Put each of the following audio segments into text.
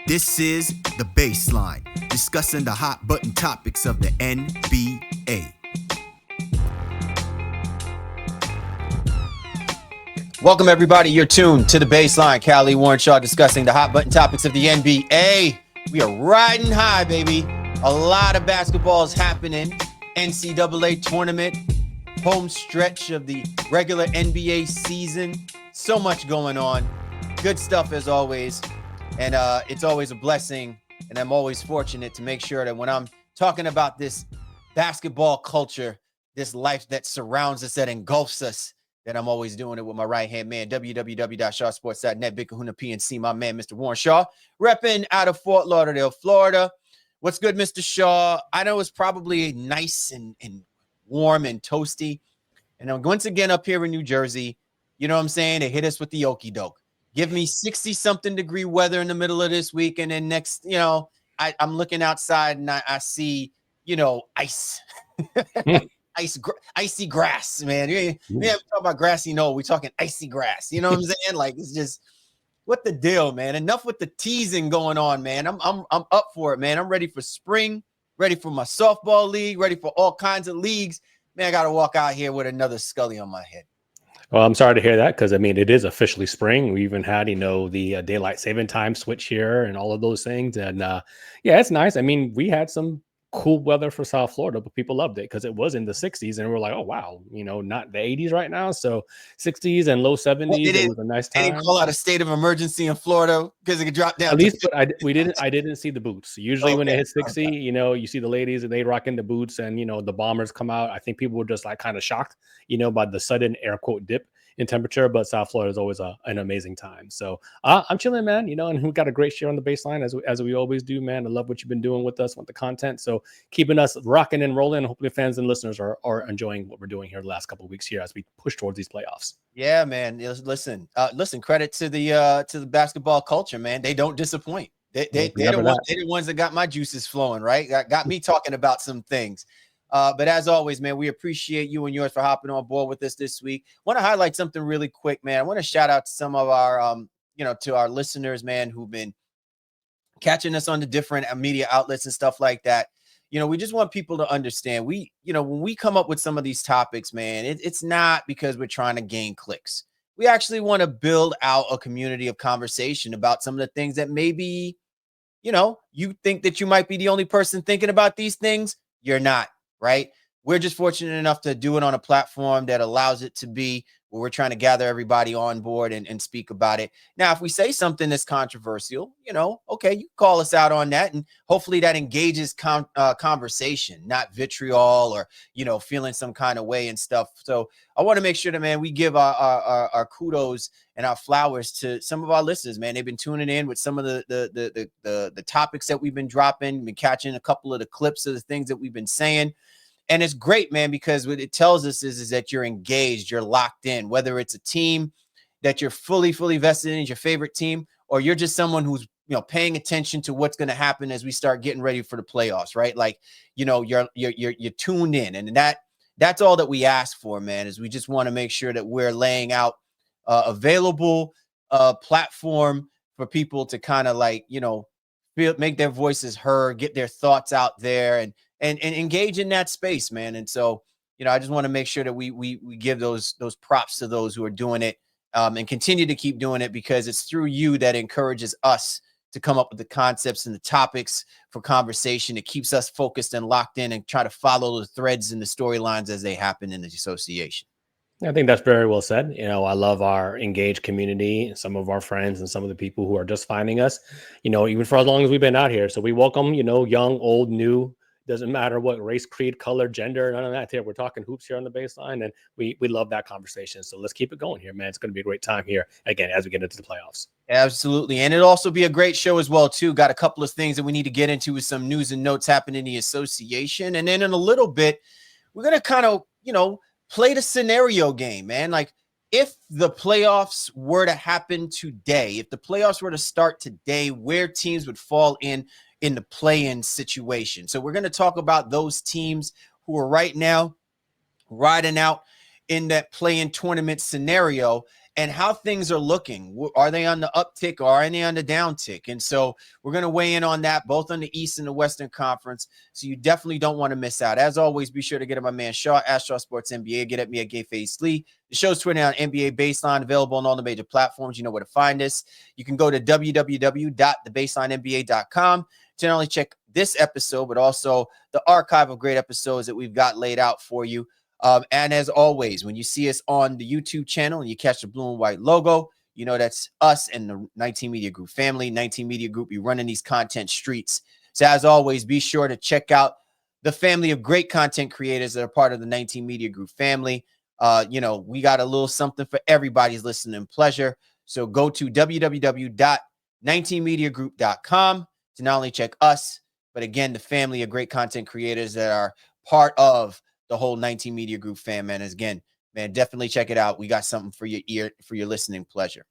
This is The Baseline, discussing the hot button topics of the NBA. Welcome, everybody. You're tuned to The Baseline. Callie Warrenshaw discussing the hot button topics of the NBA. We are riding high, baby. A lot of basketball is happening. NCAA tournament, home stretch of the regular NBA season. So much going on. Good stuff as always. And it's always a blessing. And I'm always fortunate to make sure that when I'm talking about this basketball culture, this life that surrounds us, that engulfs us, that I'm always doing it with my right-hand man, www.shawsports.net, Big Kahuna PNC, my man, Mr. Warren Shaw, repping out of Fort Lauderdale, Florida. What's good, Mr. Shaw? I know it's probably nice and warm and toasty. And I'm once again up here in New Jersey. You know what I'm saying? They hit us with the okie doke. Give me 60-something degree weather in the middle of this week. And then next, I'm looking outside and I see, ice. Icy grass, man. We haven't talked about grassy knoll. We're talking icy grass. You know what I'm saying? Like, it's just, what the deal, man? Enough with the teasing going on, man. I'm up for it, man. I'm ready for spring, ready for my softball league, ready for all kinds of leagues. Man, I got to walk out here with another Scully on my head. Well, I'm sorry to hear that because, it is officially spring. We even had, the daylight saving time switch here and all of those things. And, it's nice. We had some cool weather for South Florida, but people loved it because it was in the 60s. And we're like, oh, wow, not the 80s right now. So 60s and low 70s. It was a nice time. They didn't call out a state of emergency in Florida because it could drop down. At least, but I didn't see the boots. Usually when it hits 60, you see the ladies and they rocking the boots and, the bombers come out. I think people were just like kind of shocked, by the sudden air quote dip in temperature, but South Florida is always an amazing time. So I'm chilling, man, and we got a great share on the baseline as we always do, man. I love what you've been doing with us, with the content. So keeping us rocking and rolling. Hopefully fans and listeners are enjoying what we're doing here the last couple of weeks here as we push towards these playoffs. Yeah, man. Listen, credit to the basketball culture, man. They don't disappoint. They're the ones that got my juices flowing, right? Got me talking about some things. But as always, man, we appreciate you and yours for hopping on board with us this week. Want to highlight something really quick, man. I want to shout out to some of our, to our listeners, man, who've been catching us on the different media outlets and stuff like that. We just want people to understand when we come up with some of these topics, man, it's not because we're trying to gain clicks. We actually want to build out a community of conversation about some of the things that maybe, you think that you might be the only person thinking about these things. You're not. Right. We're just fortunate enough to do it on a platform that allows it to be where we're trying to gather everybody on board and speak about it. Now, if we say something that's controversial, okay, you call us out on that. And hopefully that engages conversation, not vitriol or, feeling some kind of way and stuff. So I want to make sure that, man, we give our kudos and our flowers to some of our listeners, man. They've been tuning in with some of the topics that we've been dropping, been catching a couple of the clips of the things that we've been saying. And it's great, man, because what it tells us is that you're engaged, you're locked in, whether it's a team that you're fully vested in, is your favorite team, or you're just someone who's, paying attention to what's going to happen as we start getting ready for the playoffs, right? Like, you're tuned in, and that's all that we ask for, man, is we just want to make sure that we're laying out available platform for people to kind of like, make their voices heard, get their thoughts out there and engage in that space, man. And so, I just want to make sure that we give those props to those who are doing it and continue to keep doing it, because it's through you that encourages us to come up with the concepts and the topics for conversation. It keeps us focused and locked in and try to follow the threads and the storylines as they happen in the association. I think that's very well said. I love our engaged community, some of our friends and some of the people who are just finding us, even for as long as we've been out here. So we welcome, young, old, new. Doesn't matter what race, creed, color, gender, none of that here. We're talking hoops here on the baseline, and we love that conversation. So let's keep it going here, man. It's going to be a great time here, again, as we get into the playoffs. Absolutely. And it'll also be a great show as well, too. Got a couple of things that we need to get into with some news and notes happening in the association. And then in a little bit, we're going to kind of, play the scenario game, man. Like, if the playoffs were to happen today, if the playoffs were to start today, where teams would fall in the play-in situation. So we're going to talk about those teams who are right now riding out in that play-in tournament scenario and how things are looking. Are they on the uptick or are they on the downtick? And so we're going to weigh in on that, both on the East and the Western Conference. So you definitely don't want to miss out. As always, be sure to get at my man Shaw, at Shaw Sports NBA. Get at me at Gayface Lee. The show's Twitter on NBA Baseline, available on all the major platforms. You know where to find us. You can go to www.thebaselinenba.com to not only check this episode, but also the archive of great episodes that we've got laid out for you. And as always, when you see us on the YouTube channel and you catch the blue and white logo, you know that's us and the 19 Media Group family. 19 Media Group, we running these content streets. So as always, be sure to check out the family of great content creators that are part of the 19 Media Group family. We got a little something for everybody's listening pleasure. So go to www.19mediagroup.com to not only check us, but again, the family of great content creators that are part of the whole 19 Media Group fam, man. Again, man, definitely check it out. We got something for your ear, for your listening pleasure.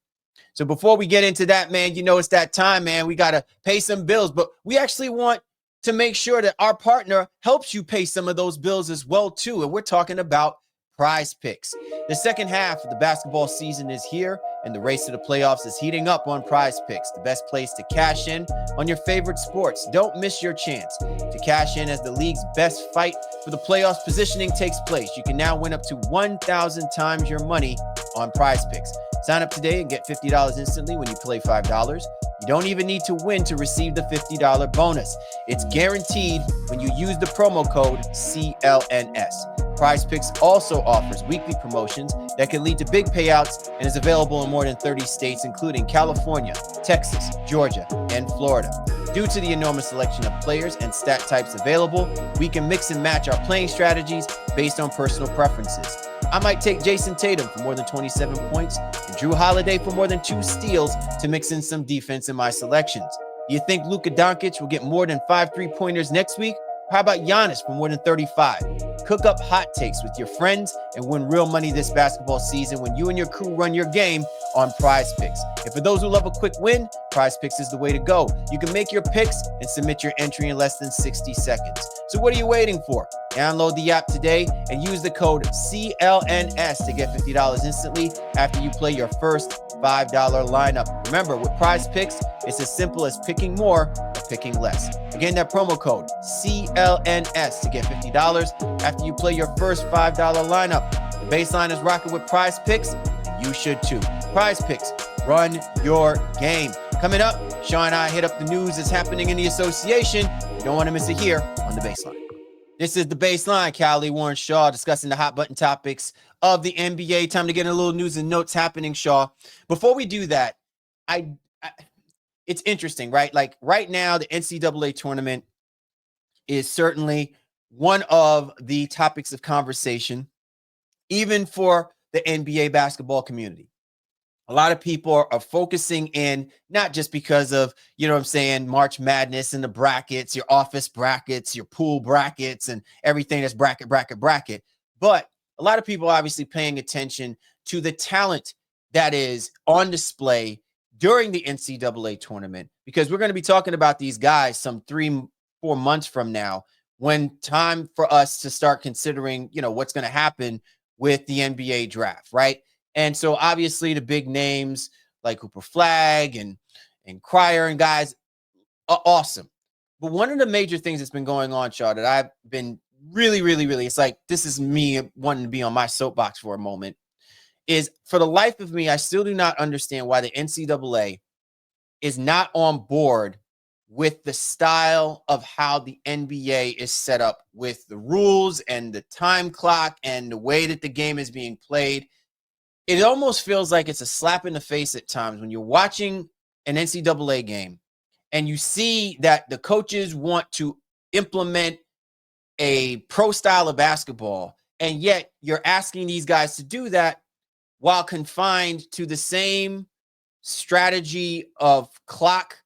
So before we get into that, man, you know, it's that time, man. We got to pay some bills, but we actually want to make sure that our partner helps you pay some of those bills as well, too. And we're talking about Prize Picks. The second half of the basketball season is here, and the race to the playoffs is heating up on Prize Picks, the best place to cash in on your favorite sports. Don't miss your chance to cash in as the league's best fight for the playoffs positioning takes place. You can now win up to 1,000 times your money on Prize Picks. Sign up today and get $50 instantly when you play $5. You don't even need to win to receive the $50 bonus. It's guaranteed when you use the promo code CLNS. Prize Picks also offers weekly promotions that can lead to big payouts and is available in more than 30 states, including California, Texas, Georgia, and Florida. Due to the enormous selection of players and stat types available, we can mix and match our playing strategies based on personal preferences. I might take Jason Tatum for more than 27 points and Drew Holiday for more than 2 steals to mix in some defense in my selections. You think Luka Doncic will get more than 5 3-pointers next week? How about Giannis for more than 35? Cook up hot takes with your friends and win real money this basketball season when you and your crew run your game on Prize Picks. And for those who love a quick win, Prize Picks is the way to go. You can make your picks and submit your entry in less than 60 seconds. So what are you waiting for? Download the app today and use the code CLNS to get $50 instantly after you play your first $5 lineup. Remember, with Prize Picks, it's as simple as picking more or picking less. Again, that promo code CLNS to get $50 after you play your first $5 lineup. The baseline is rocking with Prize Picks, and you should too. Prize Picks, run your game. Coming up, Sean and I hit up the news that's happening in the association. You don't want to miss it here on The Baseline. This is The Baseline. Callie, Warren, Shaw discussing the hot button topics of the NBA. Time to get a little news and notes happening, Shaw. Before we do that, it's interesting, right? Like right now, the NCAA tournament is certainly one of the topics of conversation, even for the NBA basketball community. A lot of people are focusing in, not just because of, you know what I'm saying, March Madness and the brackets, your office brackets, your pool brackets, and everything that's bracket, but a lot of people are obviously paying attention to the talent that is on display during the NCAA tournament, because we're going to be talking about these guys some 3-4 months from now, when time for us to start considering, you know, what's going to happen with the NBA draft, right? And so obviously the big names like Cooper Flag and Cryer and guys are awesome. But one of the major things that's been going on, Shaw, that I've been really, it's like, this is me wanting to be on my soapbox for a moment, is for the life of me, I still do not understand why the NCAA is not on board with the style of how the NBA is set up, with the rules and the time clock and the way that the game is being played. It almost feels like it's a slap in the face at times when you're watching an NCAA game and you see that the coaches want to implement a pro style of basketball, and yet you're asking these guys to do that while confined to the same strategy of clock,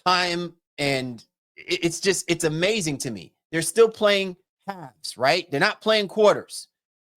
time, and it's amazing to me. They're still playing halves, right? They're not playing quarters.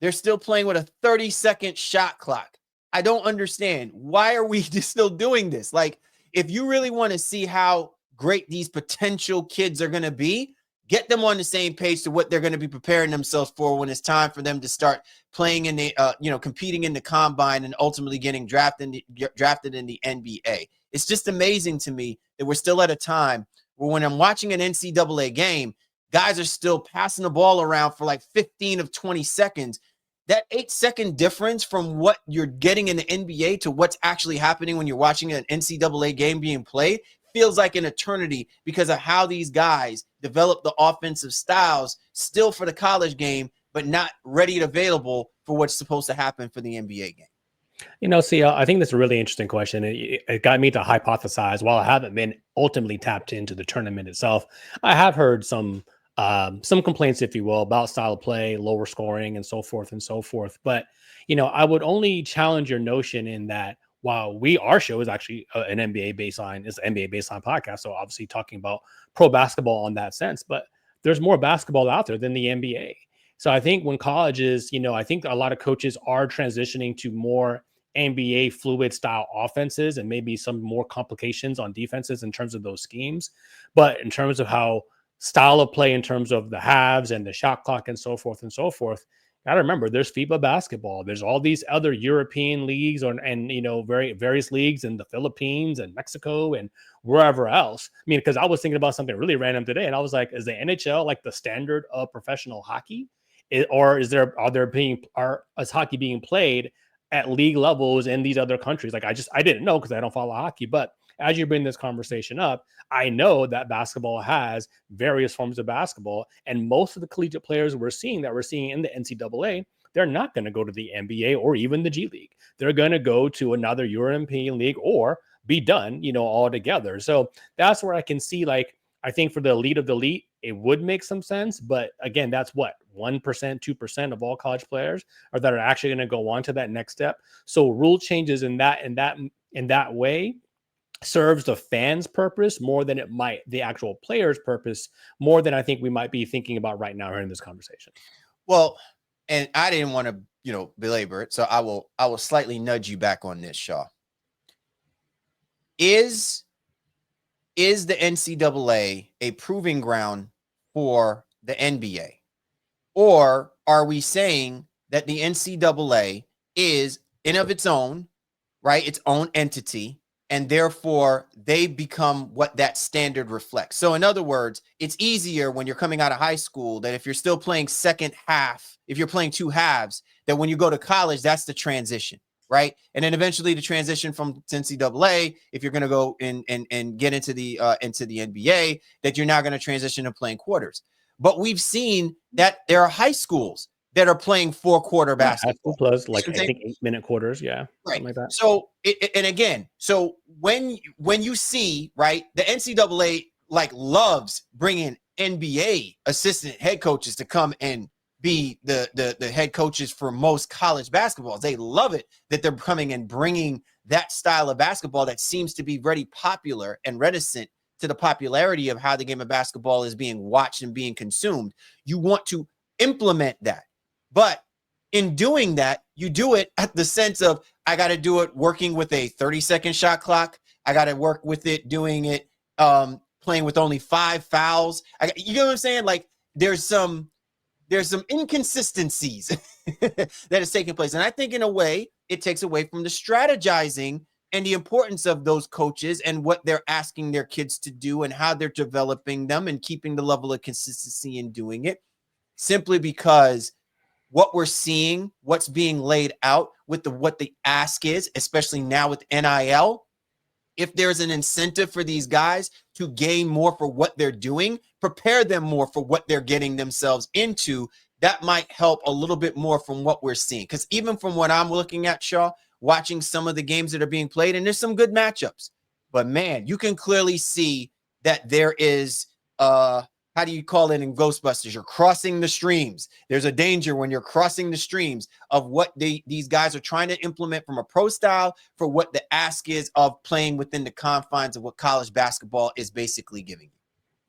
They're still playing with a 30-second shot clock. I don't understand. Why are we just still doing this? Like, if you really want to see how great these potential kids are going to be, get them on the same page to what they're going to be preparing themselves for when it's time for them to start playing in the, competing in the combine and ultimately getting drafted in the NBA. It's just amazing to me that we're still at a time where when I'm watching an NCAA game, guys are still passing the ball around for like 15 of 20 seconds. That 8-second difference from what you're getting in the NBA to what's actually happening when you're watching an NCAA game being played feels like an eternity because of how these guys develop the offensive styles still for the college game, but not ready and available for what's supposed to happen for the NBA game. See, I think that's a really interesting question. It got me to hypothesize. While I haven't been ultimately tapped into the tournament itself, I have heard some complaints, if you will, about style of play, lower scoring, and so forth and so forth. But, I would only challenge your notion in that while our show is actually an NBA baseline, it's an NBA baseline podcast. So obviously talking about pro basketball on that sense, but there's more basketball out there than the NBA. So I think when colleges, I think a lot of coaches are transitioning to more NBA fluid style offenses and maybe some more complications on defenses in terms of those schemes. But in terms of how style of play, in terms of the halves and the shot clock and so forth, got to remember there's FIBA basketball. There's all these other European leagues various leagues in the Philippines and Mexico and wherever else. I mean, because I was thinking about something really random today and I was like, is the NHL like the standard of professional hockey? Is hockey being played at league levels in these other countries? Like I didn't know because I don't follow hockey, but as you bring this conversation up, I know that basketball has various forms of basketball, and most of the collegiate players we're seeing in the NCAA, they're not going to go to the NBA or even the G League. They're going to go to another European league or be done, all together. So that's where I can see, like, I think for the elite of the elite, it would make some sense. But again, that's what 1%, 2% of all college players are that are actually going to go on to that next step. So rule changes in that way serves the fans' purpose more than it might the actual players' purpose, more than I think we might be thinking about right now here in this conversation. Well, and I didn't want to, belabor it, so I will slightly nudge you back on this, Shaw. Is the NCAA a proving ground for the NBA? Or are we saying that the NCAA is in of its own, right, its own entity, and therefore they become what that standard reflects? So in other words, it's easier when you're coming out of high school that if you're still playing second half, if you're playing two halves, that when you go to college, that's the transition, right? And then eventually the transition from NCAA, if you're going to go and get into the NBA, that you're now going to transition to playing quarters. But we've seen that there are high schools that are playing 4-quarter basketball. Plus, like, I think 8-minute quarters. Yeah. Right. Something like that. So, and again, so when you see, right, the NCAA like loves bringing NBA assistant head coaches to come and be the head coaches for most college basketballs. They love it that they're coming and bringing that style of basketball that seems to be very popular and reticent to the popularity of how the game of basketball is being watched and being consumed. You want to implement that. But in doing that, you do it at the sense of, I got to do it working with a 30-second shot clock. I got to work with it, doing it, playing with only 5 fouls. You know what I'm saying? Like there's some inconsistencies that is taking place. And I think in a way, it takes away from the strategizing and the importance of those coaches and what they're asking their kids to do and how they're developing them and keeping the level of consistency in doing it, simply because what we're seeing, what's being laid out with what the ask is, especially now with NIL, if there's an incentive for these guys to gain more for what they're doing, prepare them more for what they're getting themselves into, that might help a little bit more from what we're seeing. Because even from what I'm looking at, Shaw, watching some of the games that are being played, and there's some good matchups, but man, you can clearly see that there is, how do you call it in Ghostbusters? You're crossing the streams. There's a danger when you're crossing the streams of what these guys are trying to implement from a pro style for what the ask is of playing within the confines of what college basketball is basically giving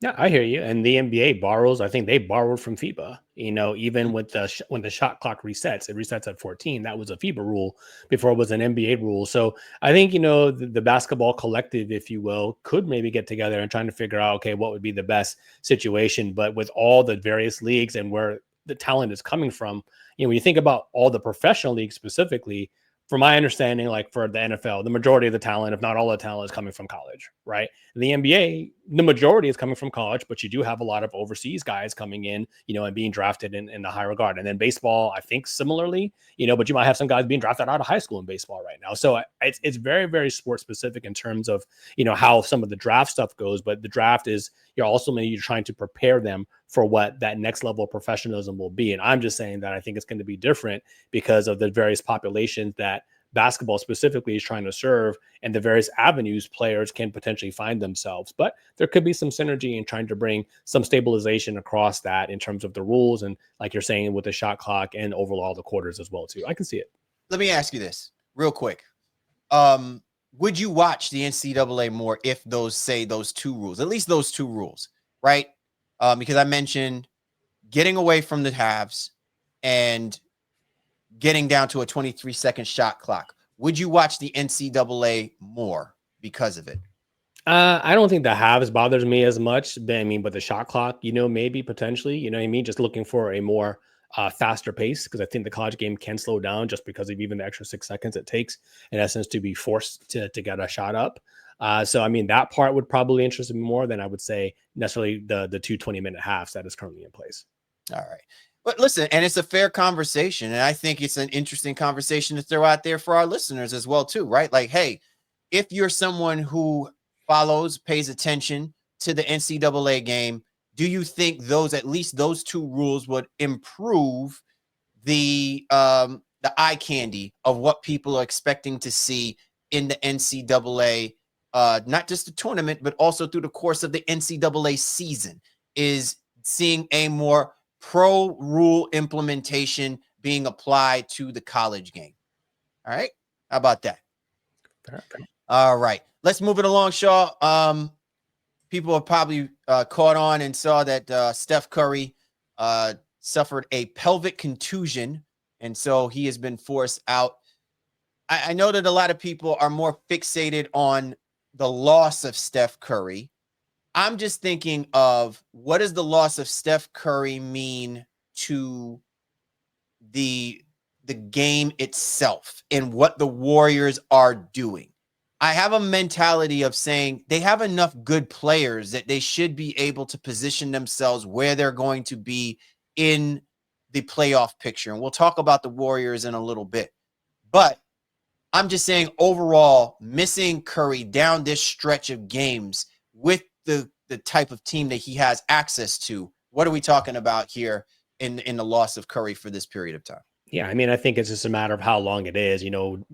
you. Yeah, I hear you. And the NBA borrows. I think they borrowed from FIBA. Even with when the shot clock resets, it resets at 14. That was a FIBA rule before it was an NBA rule. So I think the basketball collective, if you will, could maybe get together and trying to figure out, okay, what would be the best situation. But with all the various leagues and where the talent is coming from, when you think about all the professional leagues specifically, from my understanding, like for the NFL, the majority of the talent, if not all the talent, is coming from college, right? In the NBA, the majority is coming from college, but you do have a lot of overseas guys coming in, and being drafted in the high regard. And then baseball, I think similarly, but you might have some guys being drafted out of high school in baseball right now. So it's very, very sport specific in terms of, how some of the draft stuff goes. But the draft is, you're also maybe you're trying to prepare them for what that next level of professionalism will be. And I'm just saying that I think it's going to be different because of the various populations that basketball specifically is trying to serve and the various avenues players can potentially find themselves. But there could be some synergy in trying to bring some stabilization across that in terms of the rules and, like you're saying, with the shot clock and overall the quarters as well too. I can see it. Let me ask you this real quick. Would you watch the NCAA more if those two rules, at least those two rules, right? Because I mentioned getting away from the halves and getting down to a 23-second shot clock. Would you watch the NCAA more because of it? I don't think the halves bothers me as much. But the shot clock, maybe potentially, what I mean? Just looking for a more faster pace, because I think the college game can slow down just because of even the extra 6 seconds it takes, in essence, to be forced to get a shot up. So, that part would probably interest me more than I would say necessarily the 2 20-minute halves that is currently in place. All right. But listen, and it's a fair conversation. And I think it's an interesting conversation to throw out there for our listeners as well, too, right? Like, hey, if you're someone who pays attention to the NCAA game, do you think at least those two rules would improve the eye candy of what people are expecting to see in the NCAA, not just the tournament, but also through the course of the NCAA season, is seeing a more pro rule implementation being applied to the college game? All right. How about that? Fair. All right. Let's move it along, Shaw. People have probably caught on and saw that Steph Curry suffered a pelvic contusion, and so he has been forced out. I know that a lot of people are more fixated on the loss of Steph Curry. I'm just thinking of, what does the loss of Steph Curry mean to the game itself and what the Warriors are doing? I have a mentality of saying they have enough good players that they should be able to position themselves where they're going to be in the playoff picture. And we'll talk about the Warriors in a little bit. But I'm just saying, overall, missing Curry down this stretch of games with the type of team that he has access to, what are we talking about here in the loss of Curry for this period of time? Yeah, I think it's just a matter of how long it is.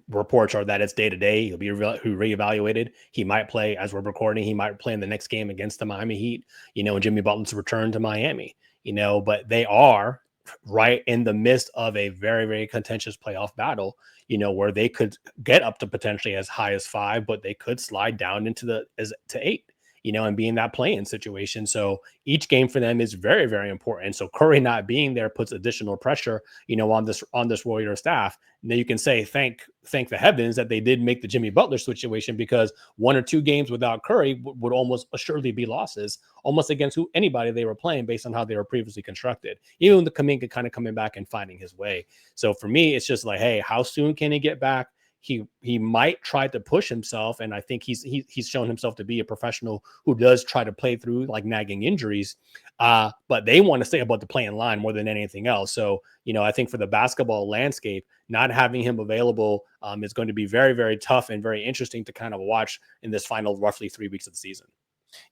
Reports are that it's day to day. He'll be reevaluated. He might play, as we're recording, he might play in the next game against the Miami Heat, and Jimmy Butler's return to Miami, but they are right in the midst of a very, very contentious playoff battle, where they could get up to potentially as high as 5, but they could slide down into to 8. And be in that play-in situation. So each game for them is very, very important. So Curry not being there puts additional pressure, on this Warrior staff. And then you can say, thank the heavens that they did make the Jimmy Butler situation, because 1 or 2 games without Curry would almost assuredly be losses, almost against anybody they were playing based on how they were previously constructed. Even the Kuminga kind of coming back and finding his way. So for me, it's just like, hey, how soon can he get back? He might try to push himself, and I think he's shown himself to be a professional who does try to play through like nagging injuries. But they want to stay above the playing line more than anything else. So I think for the basketball landscape, not having him available is going to be very, very tough and very interesting to kind of watch in this final roughly 3 weeks of the season.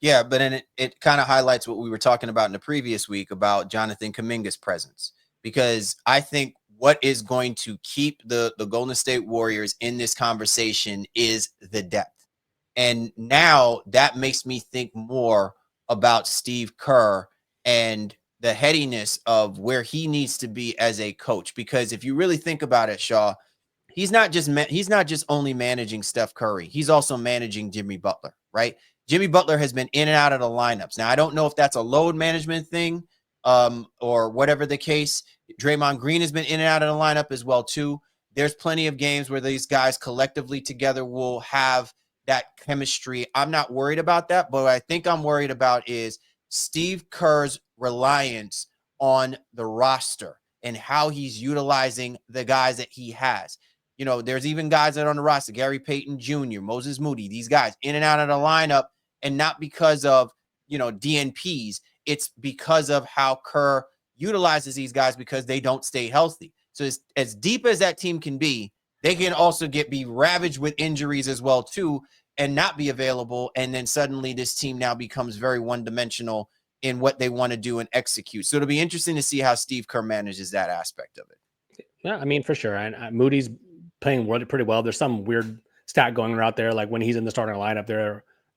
Yeah, but then it kind of highlights what we were talking about in the previous week about Jonathan Kuminga's presence, because I think what is going to keep the Golden State Warriors in this conversation is the depth. And now that makes me think more about Steve Kerr and the headiness of where he needs to be as a coach. Because if you really think about it, Shaw, he's not just only managing Steph Curry. He's also managing Jimmy Butler, right? Jimmy Butler has been in and out of the lineups. Now, I don't know if that's a load management thing or whatever the case. Draymond Green has been in and out of the lineup as well, too. There's plenty of games where these guys collectively together will have that chemistry. I'm not worried about that, but what I think I'm worried about is Steve Kerr's reliance on the roster and how he's utilizing the guys that he has. You know, there's even guys that are on the roster, Gary Payton Jr., Moses Moody, these guys in and out of the lineup, and not because of, you know, DNPs. It's because of how Kerr utilizes these guys because they don't stay healthy. So as deep as that team can be, they can also be ravaged with injuries as well, too, and not be available. And then suddenly this team now becomes very one-dimensional in what they want to do and execute. So it'll be interesting to see how Steve Kerr manages that aspect of it. Yeah, I mean, for sure. And Moody's playing pretty well. There's some weird stat going out there, like when he's in the starting lineup,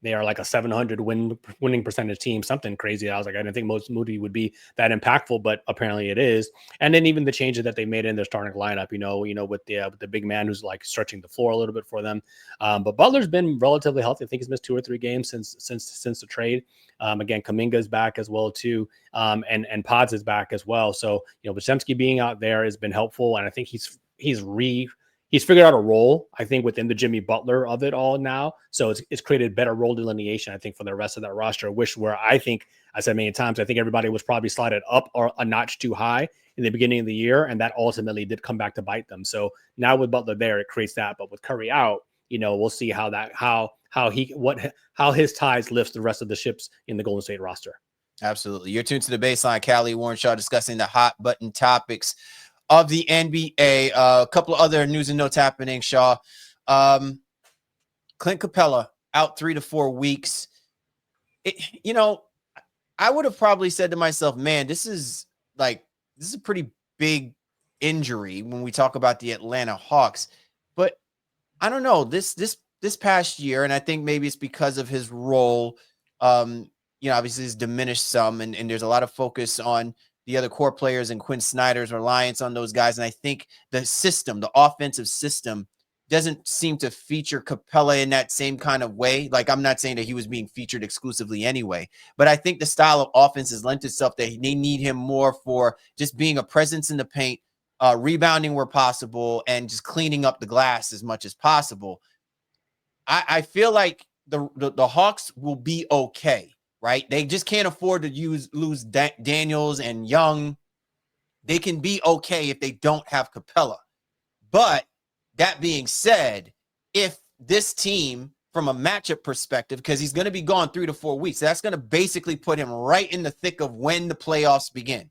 they are like a 700 winning percentage team, something crazy. I was like, I didn't think Moody would be that impactful, but apparently it is. And then even the changes that they made in their starting lineup, you know, with the big man who's like stretching the floor a little bit for them. But Butler's been relatively healthy. I think he's missed 2 or 3 games since the trade. Again, Kuminga's back as well too, and Pods is back as well. So you know, Podziemski being out there has been helpful, and I think he's figured out a role, I think, within the Jimmy Butler of it all now. So it's created better role delineation, I think, for the rest of that roster, where I think, I said many times, I think everybody was probably slided up or a notch too high in the beginning of the year, and that ultimately did come back to bite them. So now with Butler there, it creates that. But with Curry out, you know, we'll see how his ties lifts the rest of the ships in the Golden State roster. Absolutely. You're tuned to the Baseline. Callie, Warren Shaw discussing the hot button topics of the NBA. A couple of other news and notes happening, Shaw. Clint Capela out 3 to 4 weeks. You know, I would have probably said to myself, man, this is a pretty big injury when we talk about the Atlanta Hawks. But I don't know, this past year, and I think maybe it's because of his role, you know, obviously it's diminished some, and there's a lot of focus on the other core players and Quinn Snyder's reliance on those guys. And I think the offensive system doesn't seem to feature Capela in that same kind of way. Like, I'm not saying that he was being featured exclusively anyway, but I think the style of offense has lent itself that they need him more for just being a presence in the paint, rebounding where possible, and just cleaning up the glass as much as possible. I feel like the Hawks will be okay, right? They just can't afford to lose Daniels and Young. They can be okay if they don't have Capela. But that being said, if this team, from a matchup perspective, because he's going to be gone 3 to 4 weeks, that's going to basically put him right in the thick of when the playoffs begin.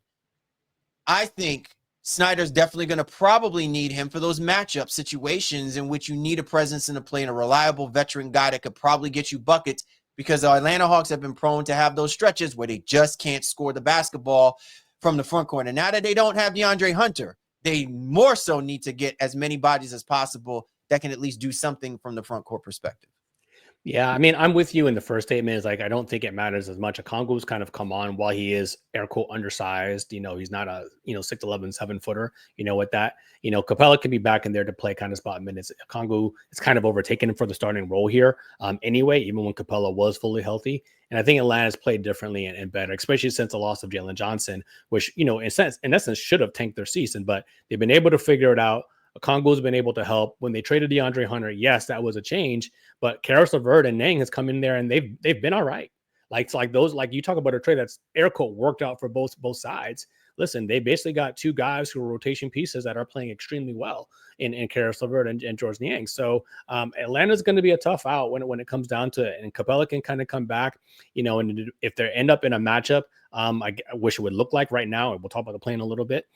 I think Snyder's definitely going to probably need him for those matchup situations in which you need a presence in the play and a reliable veteran guy that could probably get you buckets, because the Atlanta Hawks have been prone to have those stretches where they just can't score the basketball from the front court. And now that they don't have DeAndre Hunter, they more so need to get as many bodies as possible that can at least do something from the front court perspective. Yeah, I mean, I'm with you in the first statement. Is like, I don't think it matters as much. Okongwu's kind of come on while he is air quote undersized. You know, he's not a 6'11", 7-footer. You know, with that, Capela can be back in there to play kind of spot minutes. Okongwu is kind of overtaken him for the starting role here. Anyway, even when Capela was fully healthy, and I think Atlanta's played differently and better, especially since the loss of Jalen Johnson, which in essence should have tanked their season, but they've been able to figure it out. Kongo's been able to help. When they traded DeAndre Hunter, yes, that was a change, but Karis LeVert and Nang has come in there and they've been all right. Like you talk about a trade that's air quote worked out for both sides. Listen, they basically got 2 guys who are rotation pieces that are playing extremely well in Karis LeVert and George Niang. So Atlanta's going to be a tough out when it comes down to it. And Capela can kind of come back, and if they end up in a matchup, I wish it would look like right now, and we'll talk about the play in a little bit.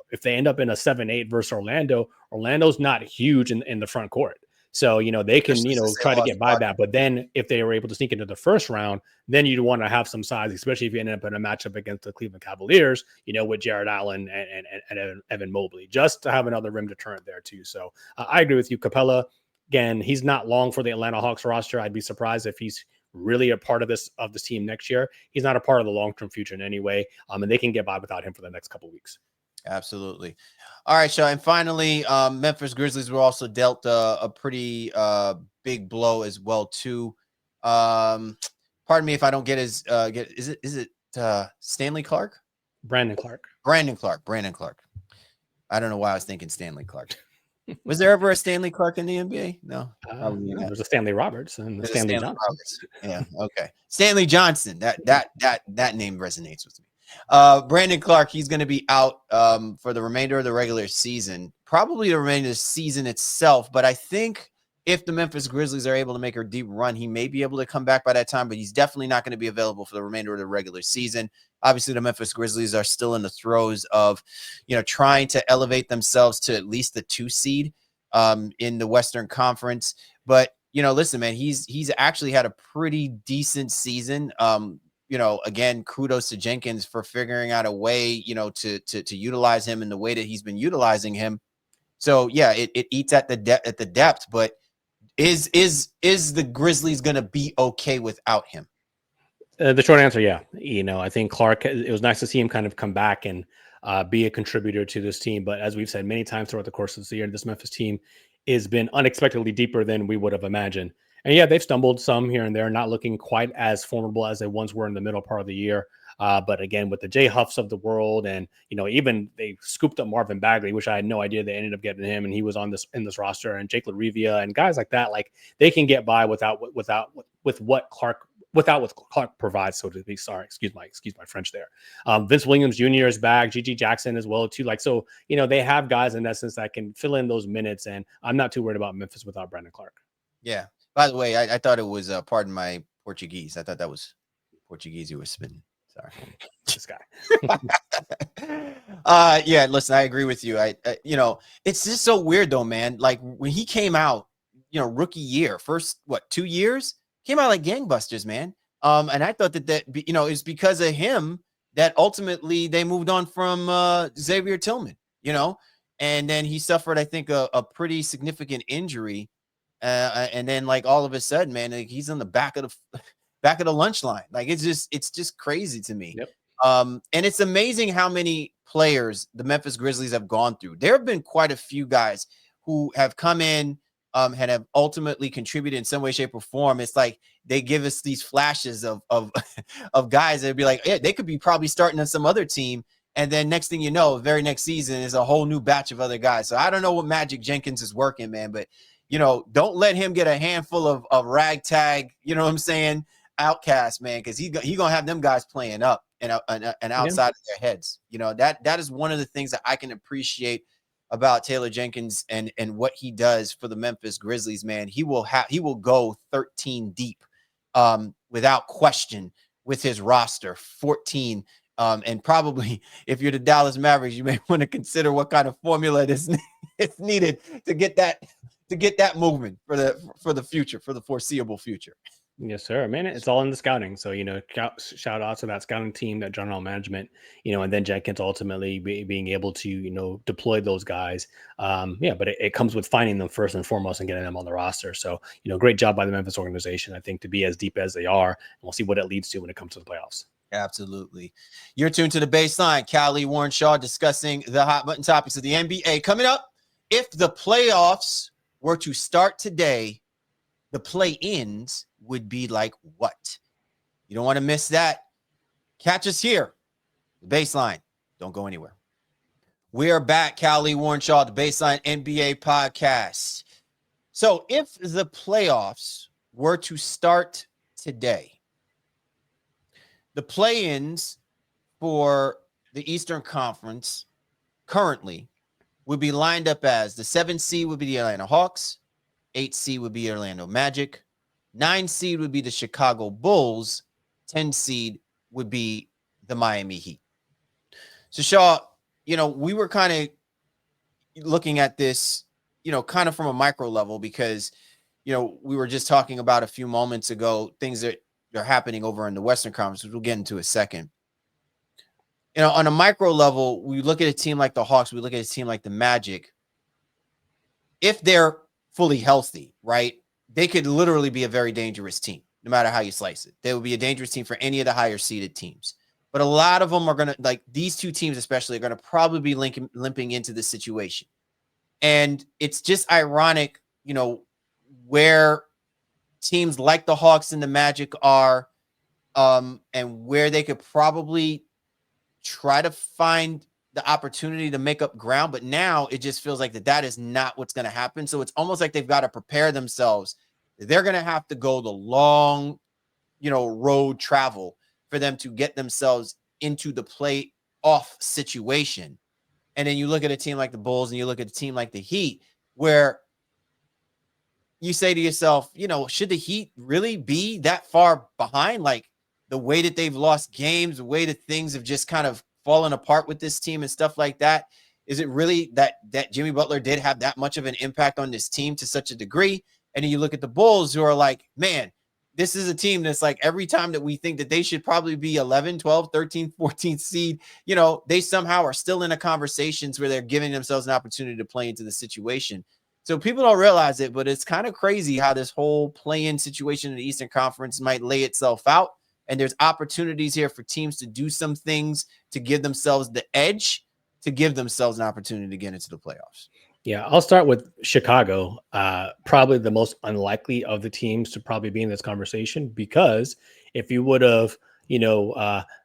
If they end up in a 7-8 versus Orlando's not huge in the front court. So, they can, try to get by that. But then if they were able to sneak into the first round, then you'd want to have some size, especially if you end up in a matchup against the Cleveland Cavaliers, with Jared Allen and Evan Mobley, just to have another rim deterrent there too. So I agree with you. Capela, again, he's not long for the Atlanta Hawks roster. I'd be surprised if he's really a part of this team next year. He's not a part of the long-term future in any way. And they can get by without him for the next couple of weeks. Absolutely. All right, Shaw. And finally, Memphis Grizzlies were also dealt a pretty big blow as well, too. Pardon me if I don't get his is it Stanley Clark? Brandon Clark. Brandon Clark. I don't know why I was thinking Stanley Clark. Was there ever a Stanley Clark in the NBA? No, probably not. There's a Stanley Roberts and the Stanley Johnson. Roberts. Yeah, okay. Stanley Johnson. That name resonates with me. Brandon Clark, he's going to be out for the remainder of the regular season, probably the remainder of the season itself. But I think if the Memphis Grizzlies are able to make a deep run, he may be able to come back by that time, but he's definitely not going to be available for the remainder of the regular season. Obviously, the Memphis Grizzlies are still in the throes of, trying to elevate themselves to at least the 2 seed in the Western Conference. But, listen, man, he's actually had a pretty decent season. Again, kudos to Jenkins for figuring out a way, to utilize him in the way that he's been utilizing him. So yeah, it eats at the depth, but is the Grizzlies going to be okay without him? The short answer, yeah. I think Clark, it was nice to see him kind of come back and be a contributor to this team. But as we've said many times throughout the course of the year, this Memphis team has been unexpectedly deeper than we would have imagined. And yeah, they've stumbled some here and there, not looking quite as formidable as they once were in the middle part of the year. But again, with the Jay Huffs of the world, and even they scooped up Marvin Bagley, which I had no idea they ended up getting him, and he was in this roster, and Jake LaRivia and guys like that, like they can get by without what Clark provides, so to be. Sorry, excuse my French there. Vince Williams Jr. is back, Gigi Jackson as well too. Like, so they have guys in essence that can fill in those minutes, and I'm not too worried about Memphis without Brandon Clark. Yeah. By the way, I thought it was pardon my Portuguese. I thought that was Portuguese you were spitting. Sorry, this guy. Yeah. Listen, I agree with you. It's just so weird though, man. Like when he came out, rookie year, first 2 years, came out like gangbusters, man. And I thought that it's because of him that ultimately they moved on from Xavier Tillman, and then he suffered, I think, a pretty significant injury. And then like all of a sudden, man, like, he's on the back of the lunch line. Like it's just crazy to me. Yep. And it's amazing how many players the Memphis Grizzlies have gone through. There have been quite a few guys who have come in and have ultimately contributed in some way, shape, or form. It's like they give us these flashes of of guys that would be like, yeah, they could be probably starting on some other team. And then next thing you know, very next season is a whole new batch of other guys. So I don't know what magic Jenkins is working, man, but don't let him get a handful of ragtag, what I'm saying, outcasts, man, because he gonna have them guys playing up and outside of their heads. That is one of the things that I can appreciate about Taylor Jenkins and what he does for the Memphis Grizzlies, man. He will go 13 deep without question with his roster, 14. And probably if you're the Dallas Mavericks, you may want to consider what kind of formula is needed to get that movement for the future, for the foreseeable future. Yes, sir. Man, it's all in the scouting. So, shout out to that scouting team, that general management, and then Jenkins ultimately being able to, deploy those guys. But it comes with finding them first and foremost and getting them on the roster. So, great job by the Memphis organization, I think, to be as deep as they are. And we'll see what it leads to when it comes to the playoffs. Absolutely. You're tuned to The Baseline. Callie Warren Shaw discussing the hot button topics of the NBA. Coming up, if the playoffs were to start today, the play-ins would be like what? You don't want to miss that. Catch us here. The Baseline. Don't go anywhere. We are back. Callie Warren Shaw, the Baseline NBA podcast. So if the playoffs were to start today, the play-ins for the Eastern Conference currently would be lined up as the 7th seed would be the Atlanta Hawks, 8th seed would be Orlando Magic, 9th seed would be the Chicago Bulls, 10th seed would be the Miami Heat. So Shaw, we were kind of looking at this, kind of from a micro level because, we were just talking about a few moments ago, things that are happening over in the Western Conference, which we'll get into a second. On a micro level, we look at a team like the Hawks, we look at a team like the Magic. If they're fully healthy, right, they could literally be a very dangerous team, no matter how you slice it. They would be a dangerous team for any of the higher seeded teams. But a lot of them are going to, like these two teams especially, are going to probably be limping into this situation. And it's just ironic, where teams like the Hawks and the Magic are, and where they could probably try to find the opportunity to make up ground. But now it just feels like that is not what's going to happen. So it's almost like they've got to prepare themselves. They're going to have to go the long, road travel for them to get themselves into the playoff situation. And then you look at a team like the Bulls and you look at a team like the Heat, where you say to yourself, should the Heat really be that far behind? Like, the way that they've lost games, the way that things have just kind of fallen apart with this team and stuff like that. Is it really that Jimmy Butler did have that much of an impact on this team to such a degree? And then you look at the Bulls, who are like, man, this is a team that's like, every time that we think that they should probably be 11, 12, 13, 14 seed, they somehow are still in a conversations where they're giving themselves an opportunity to play into the situation. So people don't realize it, but it's kind of crazy how this whole play-in situation in the Eastern Conference might lay itself out. And there's opportunities here for teams to do some things to give themselves the edge, to give themselves an opportunity to get into the playoffs. Yeah, I'll start with Chicago. Probably the most unlikely of the teams to probably be in this conversation, because if you would have,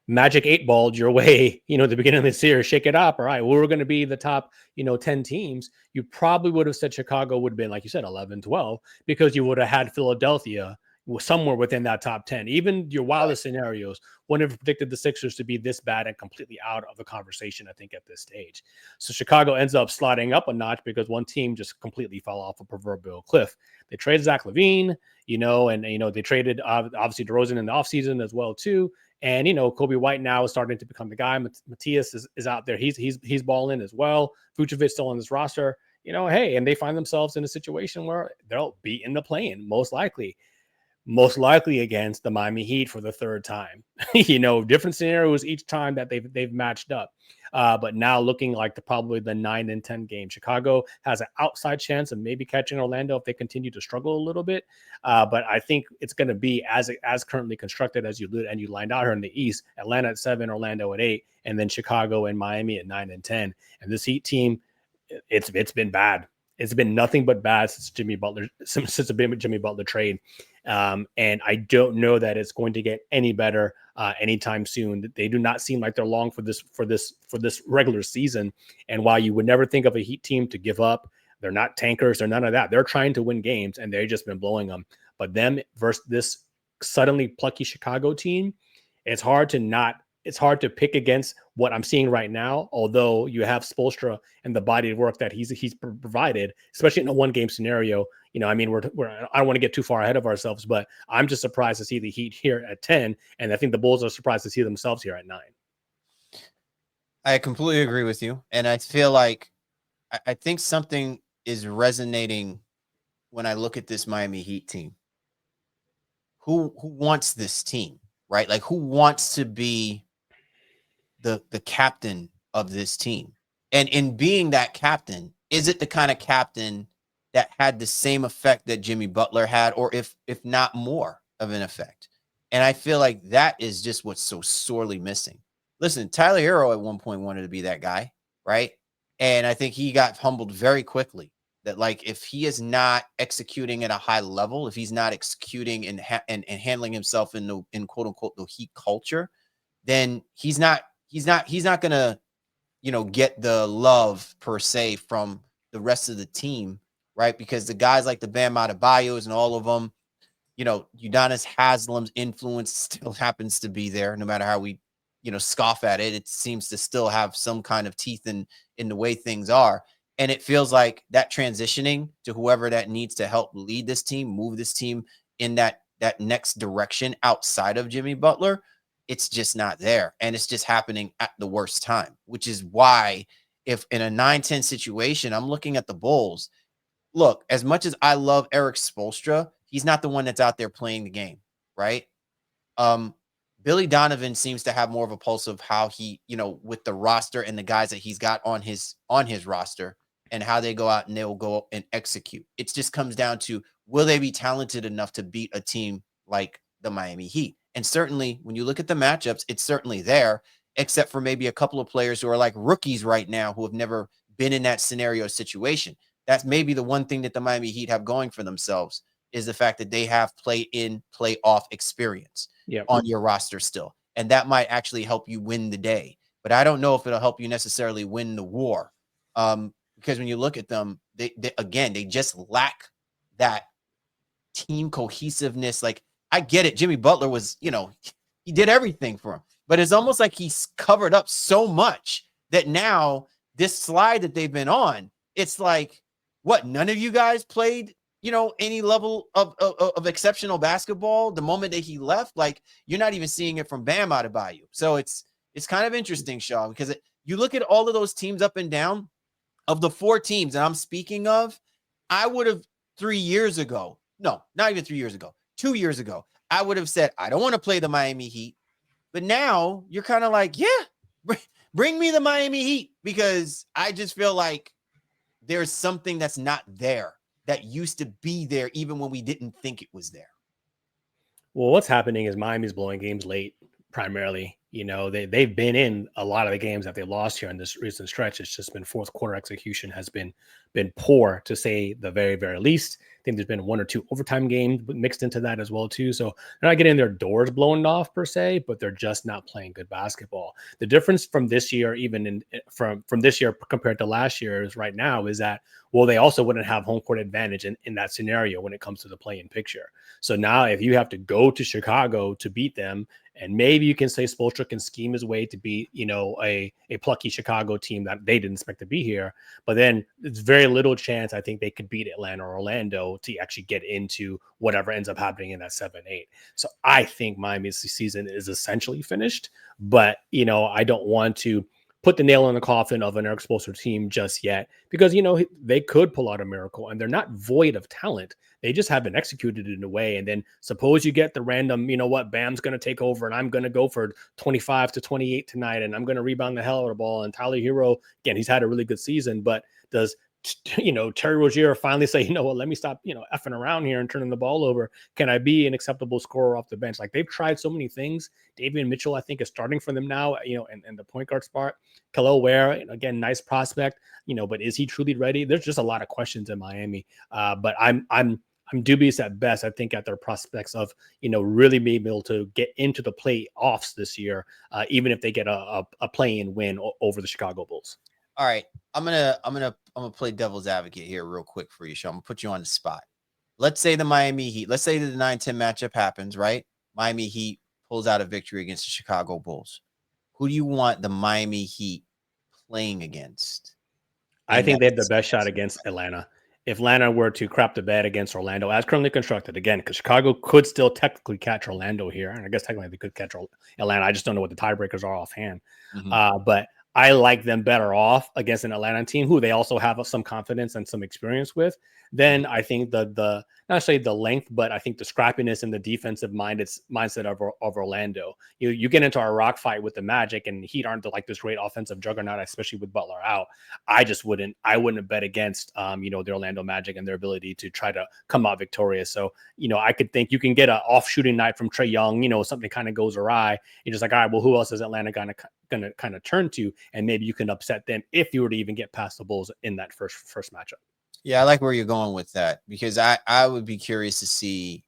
magic 8-balled your way, at the beginning of this year, shake it up. All right, we're going to be the top, 10 teams. You probably would have said Chicago would have been, like you said, 11, 12, because you would have had Philadelphia somewhere within that top 10. Even your wildest scenarios wouldn't have predicted the Sixers to be this bad and completely out of the conversation, I think, at this stage. So Chicago ends up sliding up a notch because one team just completely fell off a proverbial cliff. They traded Zach LaVine, and they traded obviously DeRozan in the offseason as well too. And Kobe White now is starting to become the guy. Matthias is out there. He's balling as well. Vucevic still on this roster. Hey, and they find themselves in a situation where they'll be in the play-in, most likely against the Miami Heat for the third time. Different scenarios each time that they've matched up. But now looking like probably the 9 and 10 game. Chicago has an outside chance of maybe catching Orlando if they continue to struggle a little bit. But I think it's going to be as currently constructed as you lined out here in the East. Atlanta at 7, Orlando at 8, and then Chicago and Miami at 9 and 10. And this Heat team, it's been bad. It's been nothing but bad since the Jimmy Butler trade. And I don't know that it's going to get any better anytime soon. They do not seem like they're long for this regular season. And while you would never think of a Heat team to give up, they're not tankers. They're none of that. They're trying to win games, and they've just been blowing them. But them versus this suddenly plucky Chicago team, it's hard to pick against what I'm seeing right now, although you have Spoelstra and the body of work that he's provided, especially in a one-game scenario. I don't want to get too far ahead of ourselves, but I'm just surprised to see the Heat here at 10, and I think the Bulls are surprised to see themselves here at 9. I completely agree with you, and I feel like I think something is resonating when I look at this Miami Heat team. Who wants this team, right? Like, who wants to be the captain of this team? And in being that captain, is it the kind of captain that had the same effect that Jimmy Butler had, or if not more of an effect? And I feel like that is just what's so sorely missing. Listen, Tyler Hero at one point wanted to be that guy, right? And I think he got humbled very quickly that, like, if he is not executing at a high level, if he's not executing and handling himself in quote unquote the Heat culture, then he's not gonna, get the love per se from the rest of the team, right? Because the guys like the Bam Adebayos and all of them, Udonis Haslam's influence still happens to be there, no matter how we, scoff at it. It seems to still have some kind of teeth in the way things are. And it feels like that transitioning to whoever that needs to help lead this team, move this team in that next direction outside of Jimmy Butler, it's just not there. And it's just happening at the worst time, which is why if in a 9-10 situation, I'm looking at the Bulls. Look, as much as I love Eric Spoelstra, he's not the one that's out there playing the game, right? Billy Donovan seems to have more of a pulse of how he, with the roster and the guys that he's got on his roster and how they go out and they'll go and execute. It just comes down to, will they be talented enough to beat a team like the Miami Heat? And certainly when you look at the matchups, it's certainly there, except for maybe a couple of players who are like rookies right now who have never been in that scenario situation. That's maybe the one thing that the Miami Heat have going for themselves. is the fact that they have play-in, play-off experience on your roster still. And that might actually help you win the day. But I don't know if it'll help you necessarily win the war. Because when you look at them, they just lack that team cohesiveness. Like, I get it. Jimmy Butler was, he did everything for him. But it's almost like he's covered up so much that now this slide that they've been on, it's like, what, none of you guys played, any level of exceptional basketball the moment that he left? Like, you're not even seeing it from Bam Adebayo. So it's kind of interesting, Shaw, because you look at all of those teams up and down. Of the 4 teams that I'm speaking of, I would have 3 years ago, no, not even 3 years ago, 2 years ago, I would have said, I don't want to play the Miami Heat. But now you're kind of like, yeah, bring me the Miami Heat, because I just feel like there's something that's not there that used to be there even when we didn't think it was there. Well, what's happening is Miami's blowing games late primarily. They've been in a lot of the games that they lost here in this recent stretch. It's just been fourth quarter execution has been poor, to say the very, very least. I think there's been 1 or 2 overtime games mixed into that as well too. So they're not getting their doors blown off per se, but they're just not playing good basketball. The difference from this year, even from this year compared to last year, is right now is that, well, they also wouldn't have home court advantage in that scenario when it comes to the play-in picture. So now if you have to go to Chicago to beat them, and maybe you can say Spoelstra can scheme his way to beat, a plucky Chicago team that they didn't expect to be here. But then it's very little chance I think they could beat Atlanta or Orlando to actually get into whatever ends up happening in that 7-8. So I think Miami's season is essentially finished. But, I don't want to put the nail in the coffin of an Eric Spoelstra team just yet, because, they could pull out a miracle, and they're not void of talent. They just haven't executed it in a way. And then suppose you get the random, Bam's going to take over and I'm going to go for 25 to 28 tonight, and I'm going to rebound the hell out of the ball. And Tyler Hero, again, he's had a really good season, but does Terry Rozier finally say, let me stop, effing around here and turning the ball over? Can I be an acceptable scorer off the bench? Like, they've tried so many things. Davion Mitchell, I think, is starting for them now, in the point guard spot. Kel'el Ware, again, nice prospect, but is he truly ready? There's just a lot of questions in Miami. But I'm dubious at best, I think, at their prospects of, really being able to get into the playoffs this year, even if they get a play-in win over the Chicago Bulls. All right, I'm gonna play devil's advocate here real quick for you, Sean. I'm gonna put you on the spot. Let's say the Miami Heat, let's say that the 9-10 matchup happens, right? Miami Heat pulls out a victory against the Chicago Bulls. Who do you want the Miami Heat playing against? I think they have the best shot against Atlanta. If Atlanta were to crap the bed against Orlando, as currently constructed, again, because Chicago could still technically catch Orlando here, and I guess technically they could catch Atlanta. I just don't know what the tiebreakers are offhand. But I like them better off against an Atlanta team who they also have some confidence and some experience with. Then I think the not necessarily the length, but I think the scrappiness and the defensive mindset of Orlando. You get into a rock fight with the Magic, and Heat aren't like this great offensive juggernaut, especially with Butler out. I wouldn't bet against the Orlando Magic and their ability to try to come out victorious. So I could think you can get an off shooting night from Trae Young. Something kind of goes awry. You're just like, all right, well, who else is Atlanta gonna kind of turn to, and maybe you can upset them if you were to even get past the Bulls in that first matchup. Yeah, I like where you're going with that, because I would be curious to see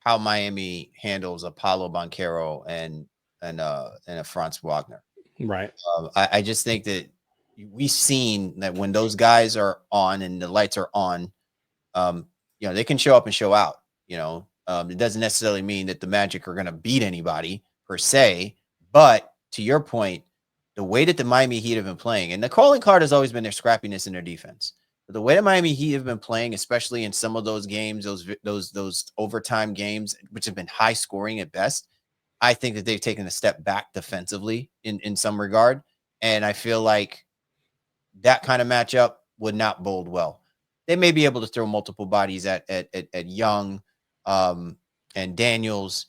how Miami handles a Paolo Banchero and a Franz Wagner. Right. I just think that we've seen that when those guys are on and the lights are on, they can show up and show out. It doesn't necessarily mean that the Magic are going to beat anybody per se, but to your point, the way that the Miami Heat have been playing, and the calling card has always been their scrappiness in their defense. But the way the Miami Heat have been playing, especially in some of those games, those overtime games, which have been high scoring at best, I think that they've taken a step back defensively in some regard. And I feel like that kind of matchup would not bode well. They may be able to throw multiple bodies at Young and Daniels,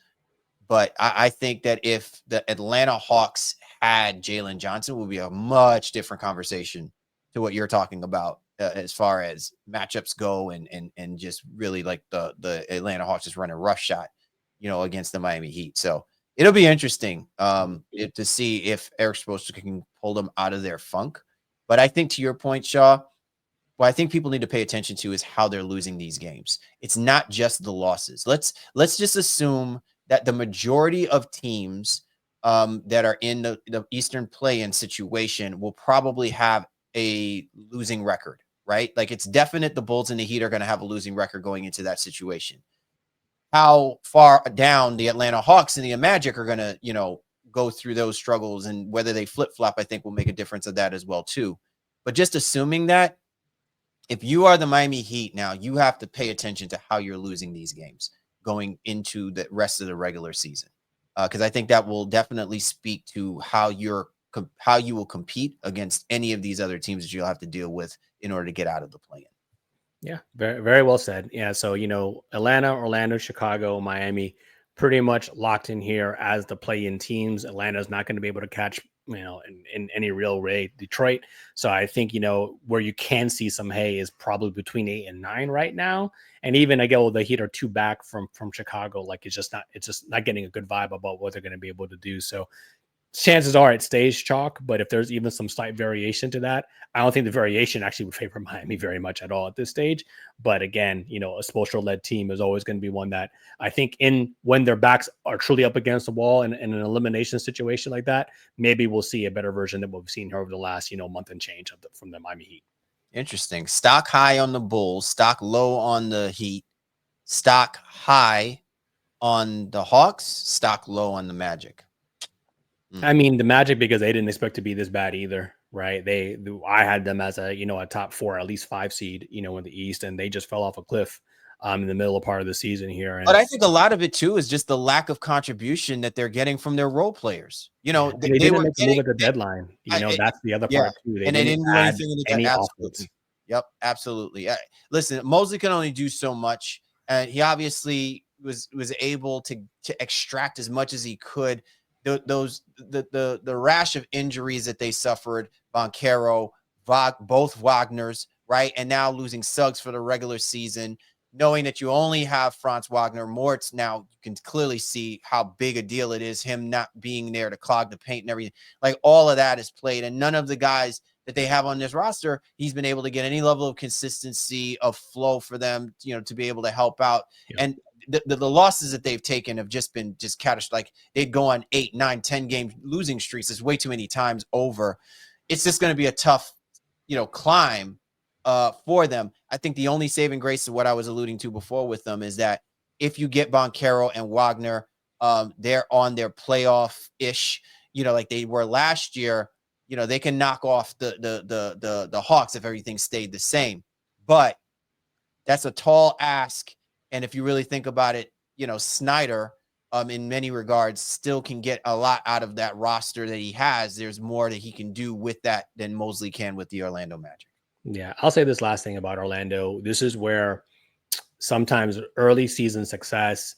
but I think that if the Atlanta Hawks had Jalen Johnson, it would be a much different conversation to what you're talking about as far as matchups go, and just really like the Atlanta Hawks just running rough shot, against the Miami Heat. So it'll be interesting to see if Eric Spoelstra can pull them out of their funk. But I think, to your point, Shaw, what I think people need to pay attention to is how they're losing these games. It's not just the losses. Let's just assume that the majority of teams that are in the Eastern play-in situation will probably have a losing record, right? Like it's definite the Bulls and the Heat are going to have a losing record going into that situation. How far down the Atlanta Hawks and the Magic are going to, go through those struggles, and whether they flip-flop, I think will make a difference of that as well too. But just assuming that, if you are the Miami Heat now, you have to pay attention to how you're losing these games going into the rest of the regular season, because I think that will definitely speak to how you will compete against any of these other teams that you'll have to deal with in order to get out of the play-in. Yeah, very, very well said. Yeah, so Atlanta, Orlando, Chicago, Miami, pretty much locked in here as the play-in teams. Atlanta's not going to be able to catch, in any real way Detroit. So I think where you can see some hay is probably between 8 and 9 right now. And even again, the Heat are 2 back from Chicago. Like it's just not getting a good vibe about what they're going to be able to do. So chances are it stays chalk, but if there's even some slight variation to that, I don't think the variation actually would favor Miami very much at all at this stage. But again, a Spoelstra-led team is always going to be one that I think when their backs are truly up against the wall in an elimination situation like that, maybe we'll see a better version than what we've seen here over the last, month and change from the Miami Heat. Interesting. Stock high on the Bulls, stock low on the Heat, stock high on the Hawks, stock low on the Magic. I mean, the Magic, because they didn't expect to be this bad either, right? I had them as a top 4, at least 5 seed, in the East, and they just fell off a cliff in the middle of part of the season here. But I think a lot of it too is just the lack of contribution that they're getting from their role players. They didn't make the move at the deadline. That's the other part too. They didn't do anything in the absolutely. Yep, absolutely. Listen, Mosley can only do so much, and he obviously was able to extract as much as he could. The rash of injuries that they suffered, Banchero, both Wagners, right, and now losing Suggs for the regular season, knowing that you only have Franz Wagner. Moritz, now you can clearly see how big a deal it is, him not being there to clog the paint and everything. Like all of that is played, and none of the guys that they have on this roster, he's been able to get any level of consistency of flow for them, to be able to help out. Yeah. And the losses that they've taken have just been catastrophic. Like they'd go on 8, 9, 10 game losing streaks. It's way too many times over. It's just going to be a tough, climb for them. I think the only saving grace of what I was alluding to before with them is that if you get Banchero and Wagner, they're on their playoff-ish, like they were last year, they can knock off the Hawks if everything stayed the same. But that's a tall ask. And if you really think about it, Snyder, in many regards, still can get a lot out of that roster that he has. There's more that he can do with that than Mosley can with the Orlando Magic. Yeah, I'll say this last thing about Orlando. This is where sometimes early season success,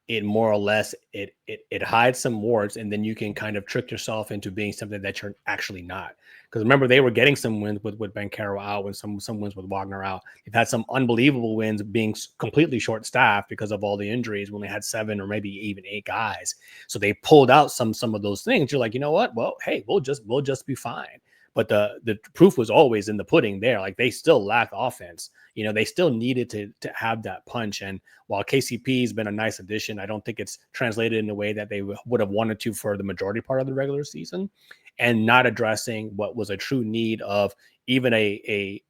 it more or less it hides some warts, and then you can kind of trick yourself into being something that you're actually not. Because remember, they were getting some wins with Banchero out, and some wins with Wagner out. They've had some unbelievable wins being completely short-staffed because of all the injuries when they had 7 or maybe even 8 guys. So they pulled out some of those things. You're like, you know what? Well, hey, we'll just be fine. But the proof was always in the pudding there. Like they still lacked offense. They still needed to have that punch. And while KCP has been a nice addition, I don't think it's translated in a way that they would have wanted to for the majority part of the regular season, and not addressing what was a true need of even a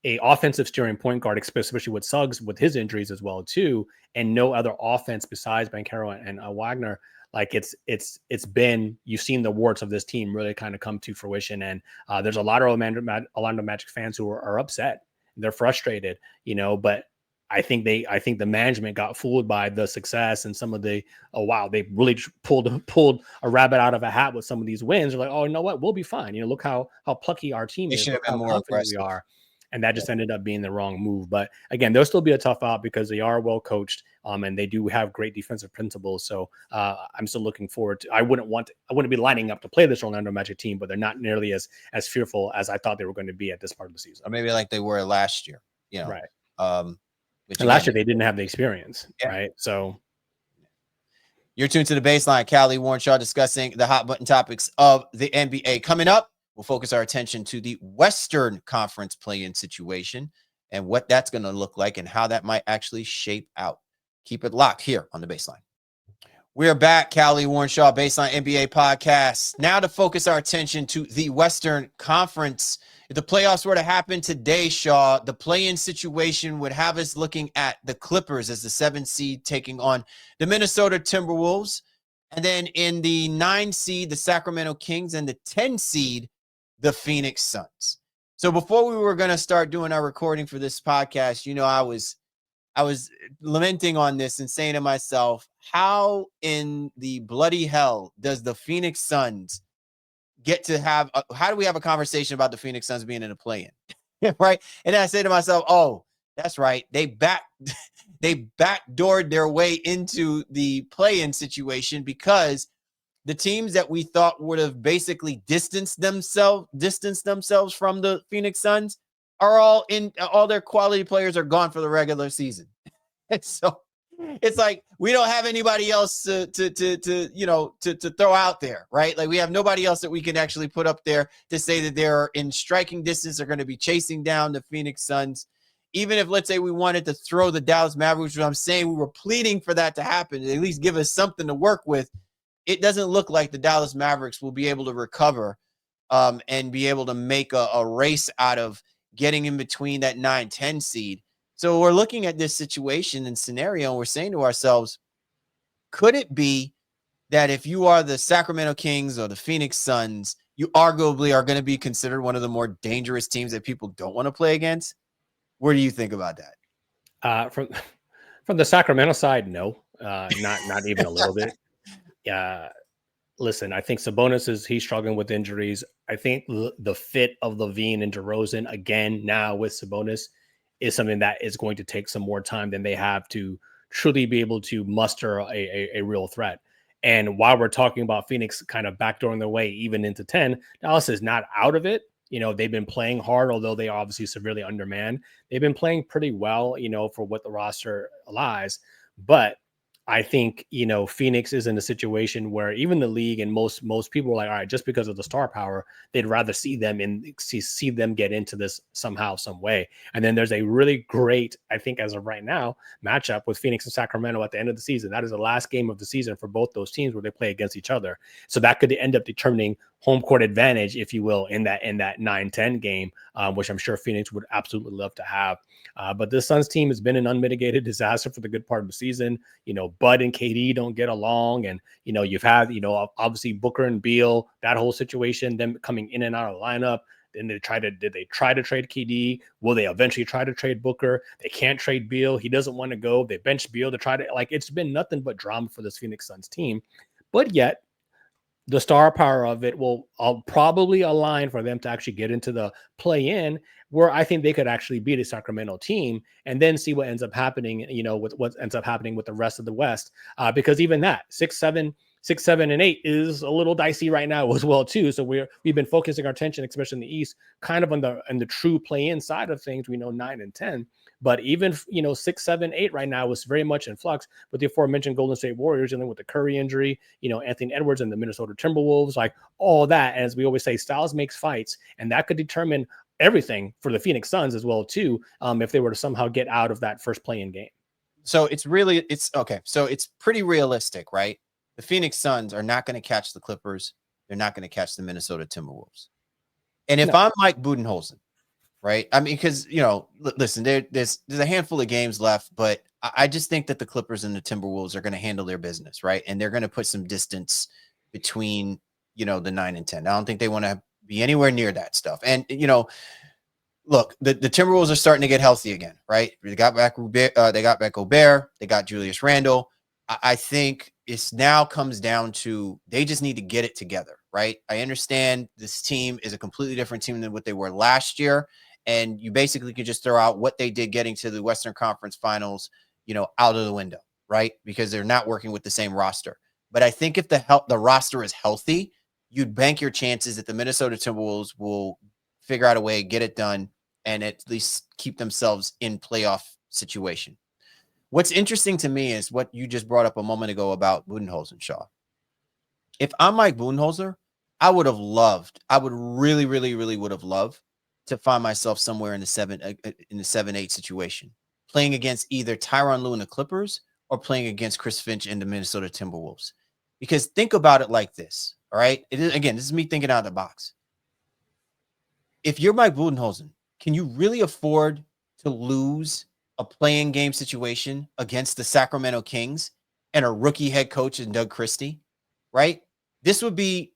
offensive steering point guard, especially with Suggs with his injuries as well too, and no other offense besides Banchero and Wagner. Like it's been, you've seen the warts of this team really kind of come to fruition. And there's a lot of Orlando Magic fans who are upset. They're frustrated, but I think the management got fooled by the success and some of the, they really pulled a rabbit out of a hat with some of these wins. They're like, oh, you know what? We'll be fine. Look how plucky our team is. Look how confident we are. And that just ended up being the wrong move. But again, there'll still be a tough out because they are well coached, and they do have great defensive principles. So I'm still looking forward to. I wouldn't be lining up to play this Orlando Magic team, but they're not nearly as fearful as I thought they were going to be at this part of the season. Or maybe like they were last year. Right. And last year they didn't have the experience, right? So you're tuned to The Baseline. Callie, Warren Shaw discussing the hot button topics of the NBA. Coming up, We'll focus our attention to the Western Conference play-in situation and what that's going to look like and how that might actually shape out. Keep it locked here on The Baseline. We are back, Callie Warrenshaw, Baseline NBA podcast. Now to focus our attention to the Western Conference. If the playoffs were to happen today, Shaw, the play-in situation would have us looking at the Clippers as the 7th seed taking on the Minnesota Timberwolves. And then in the 9 seed, the Sacramento Kings, and the 10 seed, the Phoenix Suns. So before we were going to start doing our recording for this podcast, you know, I was lamenting on this and saying to myself, how in the bloody hell does the Phoenix Suns get to have how do we have a conversation about the Phoenix Suns being in a play-in? Right? And then I say to myself, oh, that's right. They backdoored their way into the play-in situation because the teams that we thought would have basically distanced themselves from the Phoenix Suns are all their quality players are gone for the regular season. And so it's like we don't have anybody else to throw out there, right? Like we have nobody else that we can actually put up there to say that they're in striking distance, are going to be chasing down the Phoenix Suns. Even if, let's say, we wanted to throw the Dallas Mavericks, which I'm saying we were pleading for that to happen, at least give us something to work with. It doesn't look like the Dallas Mavericks will be able to recover and be able to make a race out of getting in between that 9-10 seed. So we're looking at this situation and scenario, and we're saying to ourselves, could it be that if you are the Sacramento Kings or the Phoenix Suns, you arguably are going to be considered one of the more dangerous teams that people don't want to play against? What do you think about that? From the Sacramento side, no, not even a little bit. Listen, I think Sabonis he's struggling with injuries. I think the fit of LaVine and DeRozan again now with Sabonis is something that is going to take some more time than they have to truly be able to muster a real threat. And while we're talking about Phoenix kind of backdooring their way even into 10, Dallas is not out of it. You know, they've been playing hard, although they are obviously severely undermanned. They've been playing pretty well, you know, for what the roster allows. But I think, you know, Phoenix is in a situation where even the league and most people are like, all right, just because of the star power, they'd rather see them see them get into this somehow, some way. And then there's a really great, I think, as of right now, matchup with Phoenix and Sacramento at the end of the season. That is the last game of the season for both those teams where they play against each other. So that could end up determining home court advantage, if you will, in that 9-10 game, which I'm sure Phoenix would absolutely love to have. But this Suns team has been an unmitigated disaster for the good part of the season. You know, Bud and KD don't get along. And, you know, you've had, you know, obviously Booker and Beal, that whole situation, them coming in and out of the lineup. Then did they try to trade KD? Will they eventually try to trade Booker? They can't trade Beal. He doesn't want to go. They bench Beal to try to, like, it's been nothing but drama for this Phoenix Suns team. But yet, the star power of it will probably align for them to actually get into the play-in, where I think they could actually beat a Sacramento team and then see what ends up happening, you know, with what ends up happening with the rest of the West. Because even that 6, 7, and 8 is a little dicey right now as well too. So we've been focusing our attention, especially in the East, kind of on the true play-in side of things. We know 9 and 10. But even, you know, 6, 7, 8 right now is very much in flux with the aforementioned Golden State Warriors, and then with the Curry injury, you know, Anthony Edwards and the Minnesota Timberwolves, like all that. As we always say, styles makes fights, and that could determine everything for the Phoenix Suns as well too, if they were to somehow get out of that first play-in game. So it's okay. So it's pretty realistic, right? The Phoenix Suns are not going to catch the Clippers. They're not going to catch the Minnesota Timberwolves. And if I'm Mike Budenholzer, right? I mean, because, you know, listen, there's a handful of games left, but I just think that the Clippers and the Timberwolves are going to handle their business, right? And they're going to put some distance between, you know, the 9 and 10. I don't think they want to be anywhere near that stuff. And, you know, look, the Timberwolves are starting to get healthy again, right? They got back Gobert, they got Julius Randle. I think it's now comes down to they just need to get it together, right? I understand this team is a completely different team than what they were last year. And you basically could just throw out what they did getting to the Western Conference Finals, you know, out of the window, right? Because they're not working with the same roster. But I think if the roster is healthy, you'd bank your chances that the Minnesota Timberwolves will figure out a way, get it done, and at least keep themselves in playoff situation. What's interesting to me is what you just brought up a moment ago about Budenholzer, Shaw. If I'm Mike Budenholzer, I would really, really, really would have loved to find myself somewhere in the 7-8 situation, playing against either Tyronn Lue and the Clippers or playing against Chris Finch and the Minnesota Timberwolves. Because think about it like this, all right? Again, this is me thinking out of the box. If you're Mike Budenholzer, can you really afford to lose a playing game situation against the Sacramento Kings and a rookie head coach in Doug Christie, right? This would be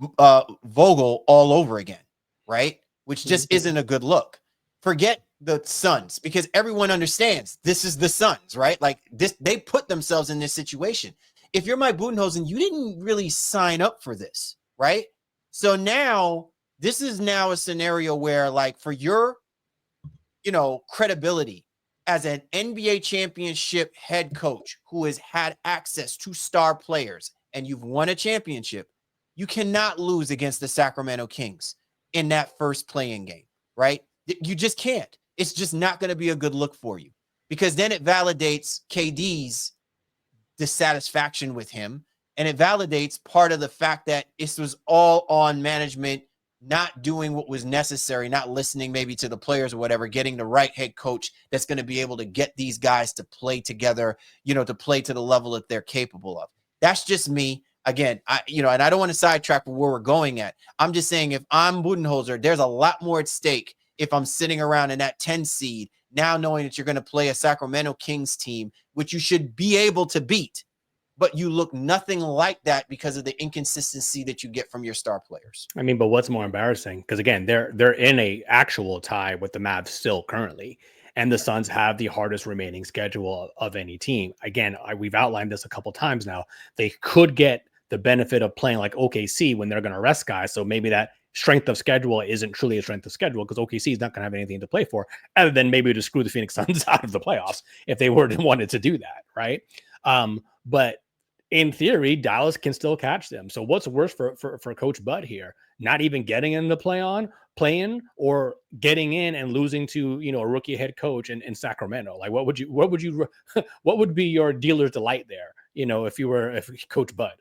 Vogel all over again, right? Which just isn't a good look. Forget the Suns, because everyone understands this is the Suns, right? Like this, they put themselves in this situation. If you're Mike Budenholzer, you didn't really sign up for this, right? So now this is now a scenario where, like, for your, credibility as an NBA championship head coach who has had access to star players and you've won a championship, you cannot lose against the Sacramento Kings in that first play-in game, right? You just can't. It's just not going to be a good look for you, because then it validates KD's dissatisfaction with him, and it validates part of the fact that this was all on management not doing what was necessary, not listening maybe to the players or whatever, getting the right head coach that's going to be able to get these guys to play together, to play to the level that they're capable of. That's just me. Again, and I don't want to sidetrack where we're going at. I'm just saying, if I'm Budenholzer, there's a lot more at stake if I'm sitting around in that 10 seed, now knowing that you're going to play a Sacramento Kings team, which you should be able to beat, but you look nothing like that because of the inconsistency that you get from your star players. I mean, but what's more embarrassing? Because again, they're in a actual tie with the Mavs still currently, and the Suns have the hardest remaining schedule of any team. Again, we've outlined this a couple times now. They could get the benefit of playing like OKC when they're going to rest guys, so maybe that strength of schedule isn't truly a strength of schedule, because OKC is not going to have anything to play for other than maybe to screw the Phoenix Suns out of the playoffs if they were to wanted to do that, right? But in theory, Dallas can still catch them. So what's worse for Coach Bud here? Not even getting in the play-in, or getting in and losing to a rookie head coach in Sacramento? Like, what would be your dealer's delight there? If Coach Bud.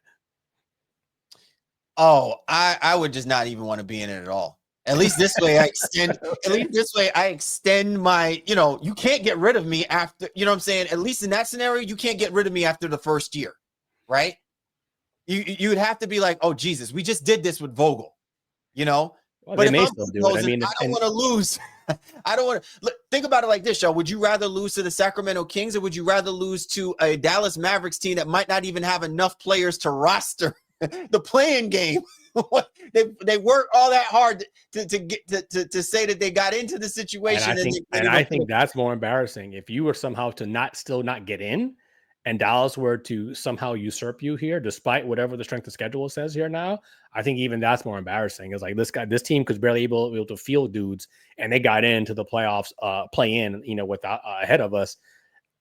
Oh, I would just not even want to be in it at all. At least this way I extend. At least this way I extend my. You can't get rid of me after. You know what I'm saying? At least in that scenario, you can't get rid of me after the first year, right? You'd have to be like, oh Jesus, we just did this with Vogel, Well, but if I'm still do it. I mean, I don't want to lose. I don't want to think about it like this, y'all. Would you rather lose to the Sacramento Kings, or would you rather lose to a Dallas Mavericks team that might not even have enough players to roster the playing game? they work all that hard to get to say that they got into the situation. And I think that's more embarrassing. If you were somehow to still not get in, and Dallas were to somehow usurp you here, despite whatever the strength of schedule says here now, I think even that's more embarrassing. It's like this team was barely able to field dudes, and they got into the playoffs, play in, without ahead of us.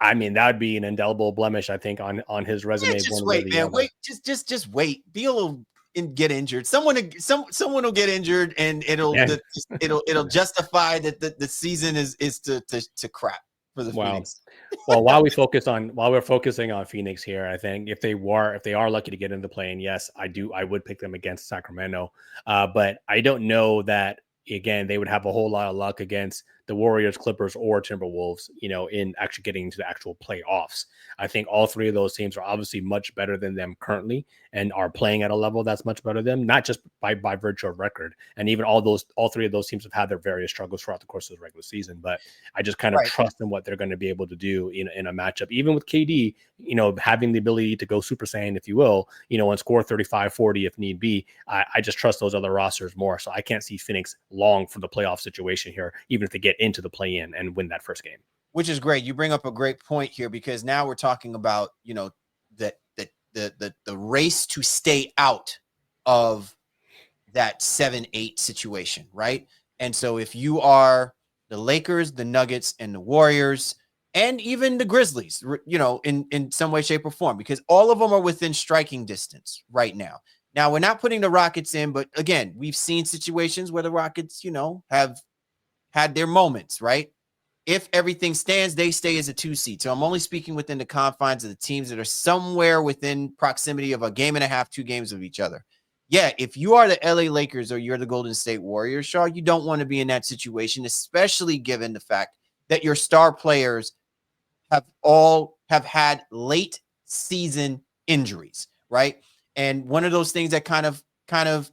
I mean, that would be an indelible blemish, I think, on his resume. Just wait, man. Wait, just wait. Be a little and get injured. Someone will get injured, and it'll justify that the season is to crap for the Phoenix. Well, while we're focusing on Phoenix here, I think if they are lucky to get into play-in, yes, I would pick them against Sacramento. But I don't know that, again, they would have a whole lot of luck against the Warriors, Clippers, or Timberwolves, in actually getting into the actual playoffs. I think all three of those teams are obviously much better than them currently and are playing at a level that's much better than them, not just by virtue of record. And even all three of those teams have had their various struggles throughout the course of the regular season. But I just kind of trust in what they're going to be able to do in a matchup, even with KD, having the ability to go Super Saiyan, if you will, and score 35, 40 if need be. I just trust those other rosters more. So I can't see Phoenix long for the playoff situation here, even if they get into the play-in and win that first game. Which is great. You bring up a great point here, because now we're talking about, the race to stay out of that 7-8 situation, right? And so if you are the Lakers, the Nuggets, and the Warriors, and even the Grizzlies, in some way, shape, or form, because all of them are within striking distance right now. Now, we're not putting the Rockets in, but again, we've seen situations where the Rockets, have had their moments, right? If everything stands, they stay as a 2 seed. So I'm only speaking within the confines of the teams that are somewhere within proximity of a game and a half, 2 games of each other. yeah, if you are the LA Lakers or you're the Golden State Warriors, Shaw, you don't want to be in that situation, especially given the fact that your star players have had late season injuries, right? And one of those things that kind of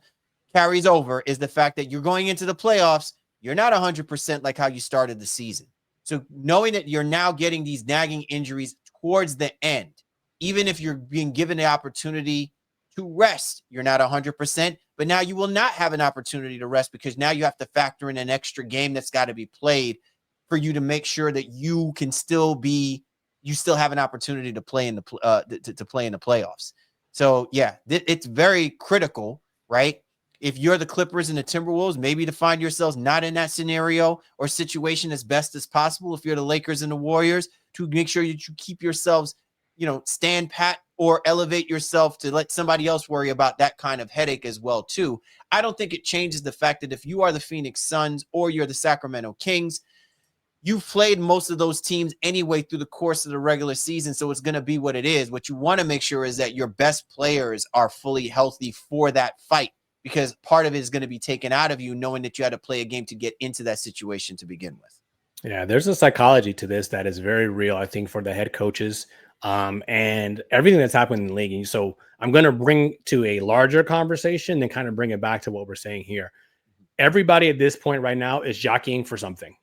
carries over is the fact that you're going into the playoffs, you're not 100% like how you started the season. So knowing that you're now getting these nagging injuries towards the end, even if you're being given the opportunity to rest, you're not 100%, but now you will not have an opportunity to rest because now you have to factor in an extra game that's got to be played for you to make sure that you still have an opportunity to play in to play in the playoffs. So yeah, it's very critical, right? If you're the Clippers and the Timberwolves, maybe to find yourselves not in that scenario or situation as best as possible. If you're the Lakers and the Warriors, to make sure that you keep yourselves, stand pat or elevate yourself to let somebody else worry about that kind of headache as well too. I don't think it changes the fact that if you are the Phoenix Suns or you're the Sacramento Kings, you've played most of those teams anyway through the course of the regular season, so it's going to be what it is. What you want to make sure is that your best players are fully healthy for that fight, because part of it is going to be taken out of you knowing that you had to play a game to get into that situation to begin with. Yeah, there's a psychology to this that is very real, I think, for the head coaches and everything that's happening in the league. So I'm going to bring to a larger conversation and kind of bring it back to what we're saying here. Everybody at this point right now is jockeying for something.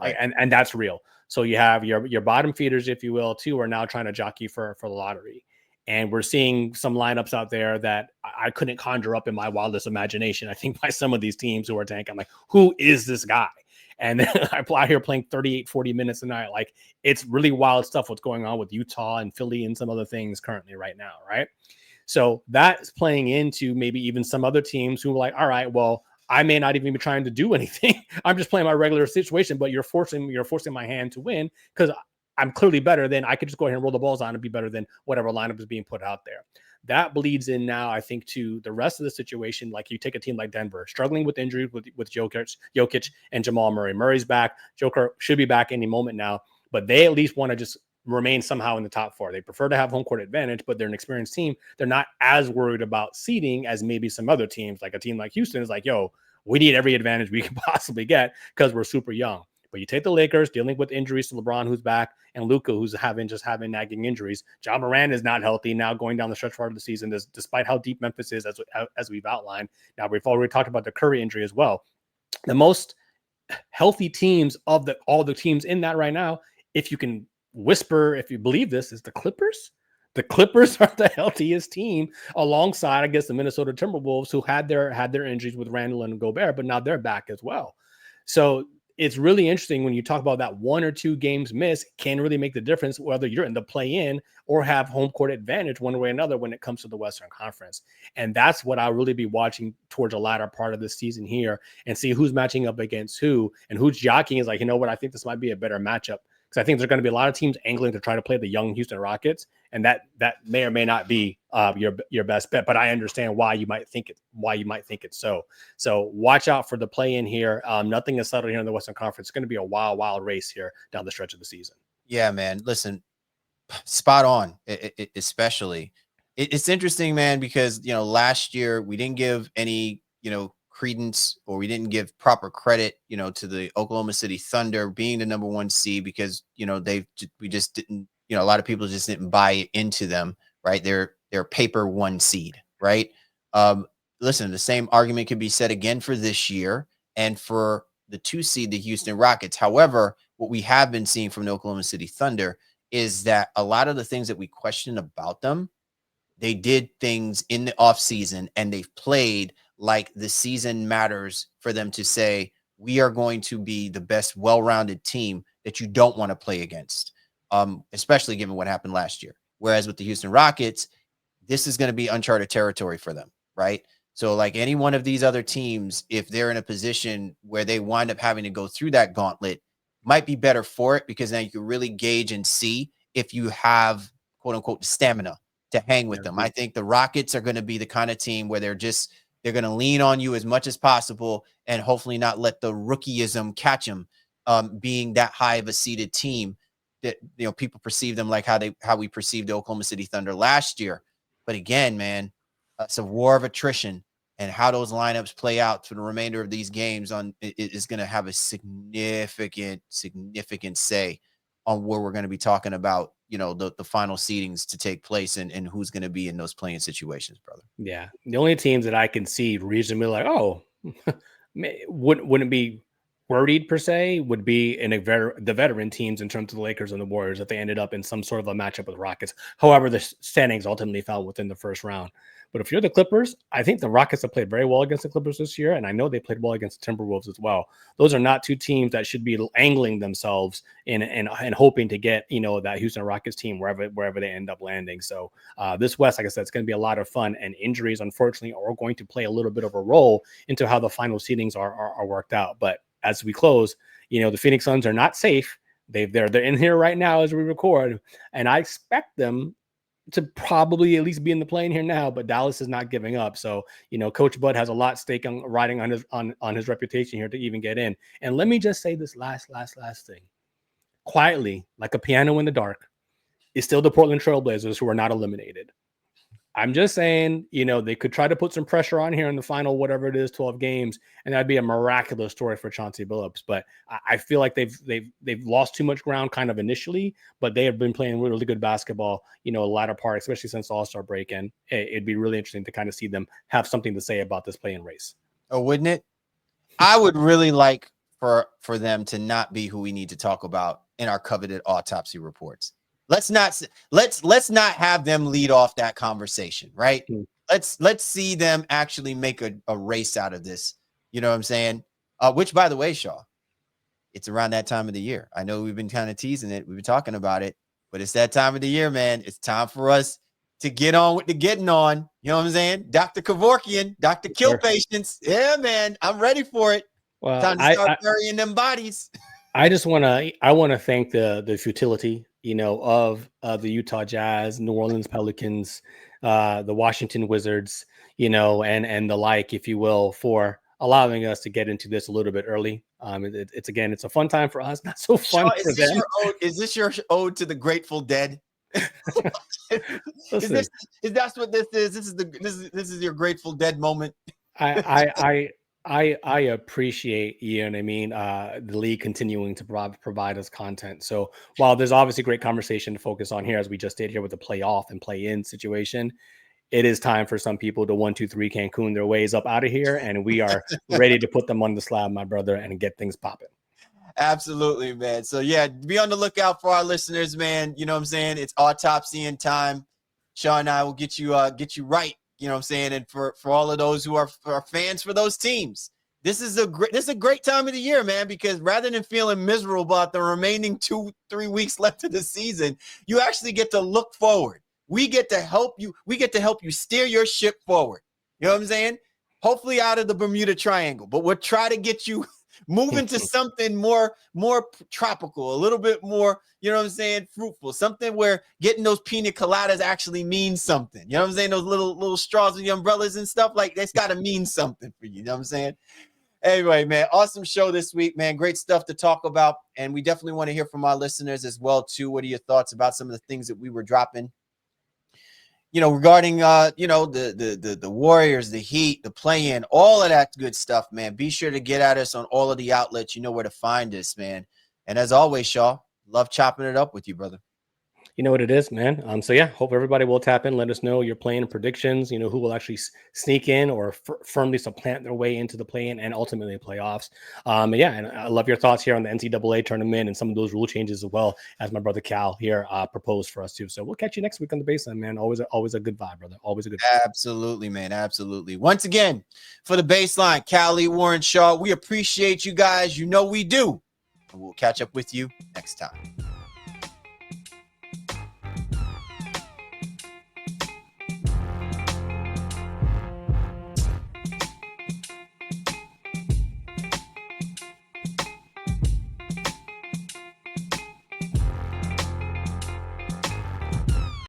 Right. and that's real. So you have your bottom feeders, if you will, too, are now trying to jockey for the lottery. And we're seeing some lineups out there that I couldn't conjure up in my wildest imagination. I think by some of these teams who are tanking, I'm like, who is this guy? And then I fly here playing 38, 40 minutes a night. Like, it's really wild stuff what's going on with Utah and Philly and some other things currently right now, right? So that's playing into maybe even some other teams who are like, all right, well, I may not even be trying to do anything. I'm just playing my regular situation, but you're forcing my hand to win because I'm clearly better than I could just go ahead and roll the balls on and be better than whatever lineup is being put out there. That bleeds in now, I think, to the rest of the situation. Like you take a team like Denver, struggling with injuries with Jokic and Jamal Murray. Murray's back. Joker should be back any moment now, but they at least want to just remain somehow in the top four. They prefer to have home court advantage, but they're an experienced team. They're not as worried about seeding as maybe some other teams. Like a team like Houston is like, yo, we need every advantage we can possibly get because we're super young. But you take the Lakers dealing with injuries to LeBron, who's back, and Luka, who's having nagging injuries. Ja Morant is not healthy now going down the stretch part of the season, despite how deep Memphis is, as we've outlined. Now, we've already talked about the Curry injury as well. The most healthy teams of all the teams in that right now, if you can whisper, if you believe this, is the Clippers. The Clippers are the healthiest team alongside, I guess, the Minnesota Timberwolves, who had their injuries with Randall and Gobert, but now they're back as well. So it's really interesting when you talk about that 1 or 2 games missed can really make the difference whether you're in the play-in or have home court advantage one way or another when it comes to the Western Conference. And that's what I'll really be watching towards the latter part of the season here and see who's matching up against who and who's jockeying is like, you know what, I think this might be a better matchup. Because I think there's going to be a lot of teams angling to try to play the young Houston Rockets, and that may or may not be your best bet. But I understand why you might think it's so. So watch out for the play-in here. Nothing is settled here in the Western Conference. It's going to be a wild race here down the stretch of the season. Yeah, man. Listen, spot on. Especially, it's interesting, man, because last year we didn't give any credence, or we didn't give proper credit, to the Oklahoma City Thunder being the number 1 seed because, we just didn't, a lot of people just didn't buy into them, right? They're paper 1 seed, right? Listen, the same argument could be said again for this year and for the 2 seed, the Houston Rockets. However, what we have been seeing from the Oklahoma City Thunder is that a lot of the things that we question about them, they did things in the offseason and they've played like the season matters for them to say, we are going to be the best well-rounded team that you don't want to play against, especially given what happened last year. Whereas with the Houston Rockets, this is going to be uncharted territory for them, right? So like any one of these other teams, if they're in a position where they wind up having to go through that gauntlet, might be better for it because now you can really gauge and see if you have, quote unquote, stamina to hang with them. I think the Rockets are going to be the kind of team where they're going to lean on you as much as possible and hopefully not let the rookieism catch them, being that high of a seeded team that, people perceive them like how we perceived the Oklahoma City Thunder last year. But again, man, It's a war of attrition, and how those lineups play out for the remainder of these games is going to have a significant say on where we're going to be talking about, the final seedings to take place and who's going to be in those playing situations, brother. Yeah. The only teams that I can see reasonably like, oh, wouldn't be worried per se would be the veteran teams in terms of the Lakers and the Warriors if they ended up in some sort of a matchup with Rockets. However, the standings ultimately fell within the first round. But if you're the Clippers, I think the Rockets have played very well against the Clippers this year, and I know they played well against the Timberwolves as well. Those are not two teams that should be angling themselves and hoping to get that Houston Rockets team wherever they end up landing. So this West, like I said, it's going to be a lot of fun, and injuries, unfortunately, are going to play a little bit of a role into how the final seedings are worked out. But as we close, the Phoenix Suns are not safe. They're in here right now as we record, and I expect them to probably at least be in the plane here now, but Dallas is not giving up. So, Coach Bud has a lot stake on riding on his reputation here to even get in. And let me just say this last thing. Quietly, like a piano in the dark, is still the Portland Trailblazers, who are not eliminated. I'm just saying, they could try to put some pressure on here in the final, whatever it is, 12 games, and that'd be a miraculous story for Chauncey Billups. But I feel like they've lost too much ground kind of initially, but they have been playing really good basketball, the latter part, especially since the All-Star break. And it'd be really interesting to kind of see them have something to say about this play-in race. Oh, wouldn't it? I would really like for them to not be who we need to talk about in our coveted autopsy reports. Let's not have them lead off that conversation, right? Let's see them actually make a race out of this. You know what I'm saying? Which, by the way, Shaw, it's around that time of the year. I know we've been kind of teasing it. We've been talking about it, but it's that time of the year, man. It's time for us to get on with the getting on. You know what I'm saying? Dr. Kevorkian, Dr. Kill Patience. Yeah, man. I'm ready for it. Well, time to start burying them bodies. I want to thank the futility, of the Utah Jazz, New Orleans Pelicans, the Washington Wizards, and the like, if you will, for allowing us to get into this a little bit early. It's a fun time for us, not so fun for them. Is this your ode to the Grateful Dead? Is that what this is? This is your Grateful Dead moment. I appreciate, the league continuing to provide us content. So while there's obviously great conversation to focus on here, as we just did here with the playoff and play-in situation, it is time for some people to 1, 2, 3 Cancun their ways up out of here, and we are ready to put them on the slab, my brother, and get things popping. Absolutely, man. So yeah, be on the lookout for our listeners, man. You know what I'm saying? It's autopsy in time. Sean and I will get you right. You know what I'm saying? And for all of those who are fans for those teams, this is a great time of the year, man, because rather than feeling miserable about the remaining 2-3 weeks left of the season, you actually get to look forward. We get to help you. We get to help you steer your ship forward. You know what I'm saying? Hopefully out of the Bermuda Triangle, but we'll try to get you moving to something more tropical, a little bit more, fruitful, something where getting those pina coladas actually means something. You know what I'm saying? Those little straws and the umbrellas and stuff, like that's got to mean something for you. You know what I'm saying? Anyway, man, awesome show this week, man. Great stuff to talk about. And we definitely want to hear from our listeners as well, too. What are your thoughts about some of the things that we were dropping? Regarding, the Warriors, the Heat, the play-in, all of that good stuff, man. Be sure to get at us on all of the outlets. You know where to find us, man. And as always, Shaw, love chopping it up with you, brother. You know what it is, man. So yeah, hope everybody will tap in. Let us know your play-in predictions. Who will actually sneak in or firmly supplant their way into the play-in and ultimately playoffs. And I love your thoughts here on the NCAA tournament and some of those rule changes as well, as my brother Cal here proposed for us too. So we'll catch you next week on the Baseline, man. Always a good vibe, brother. Always a good vibe. Absolutely, man. Absolutely. Once again, for the Baseline, Callie, Warren, Shaw, we appreciate you guys. We do. And we'll catch up with you next time.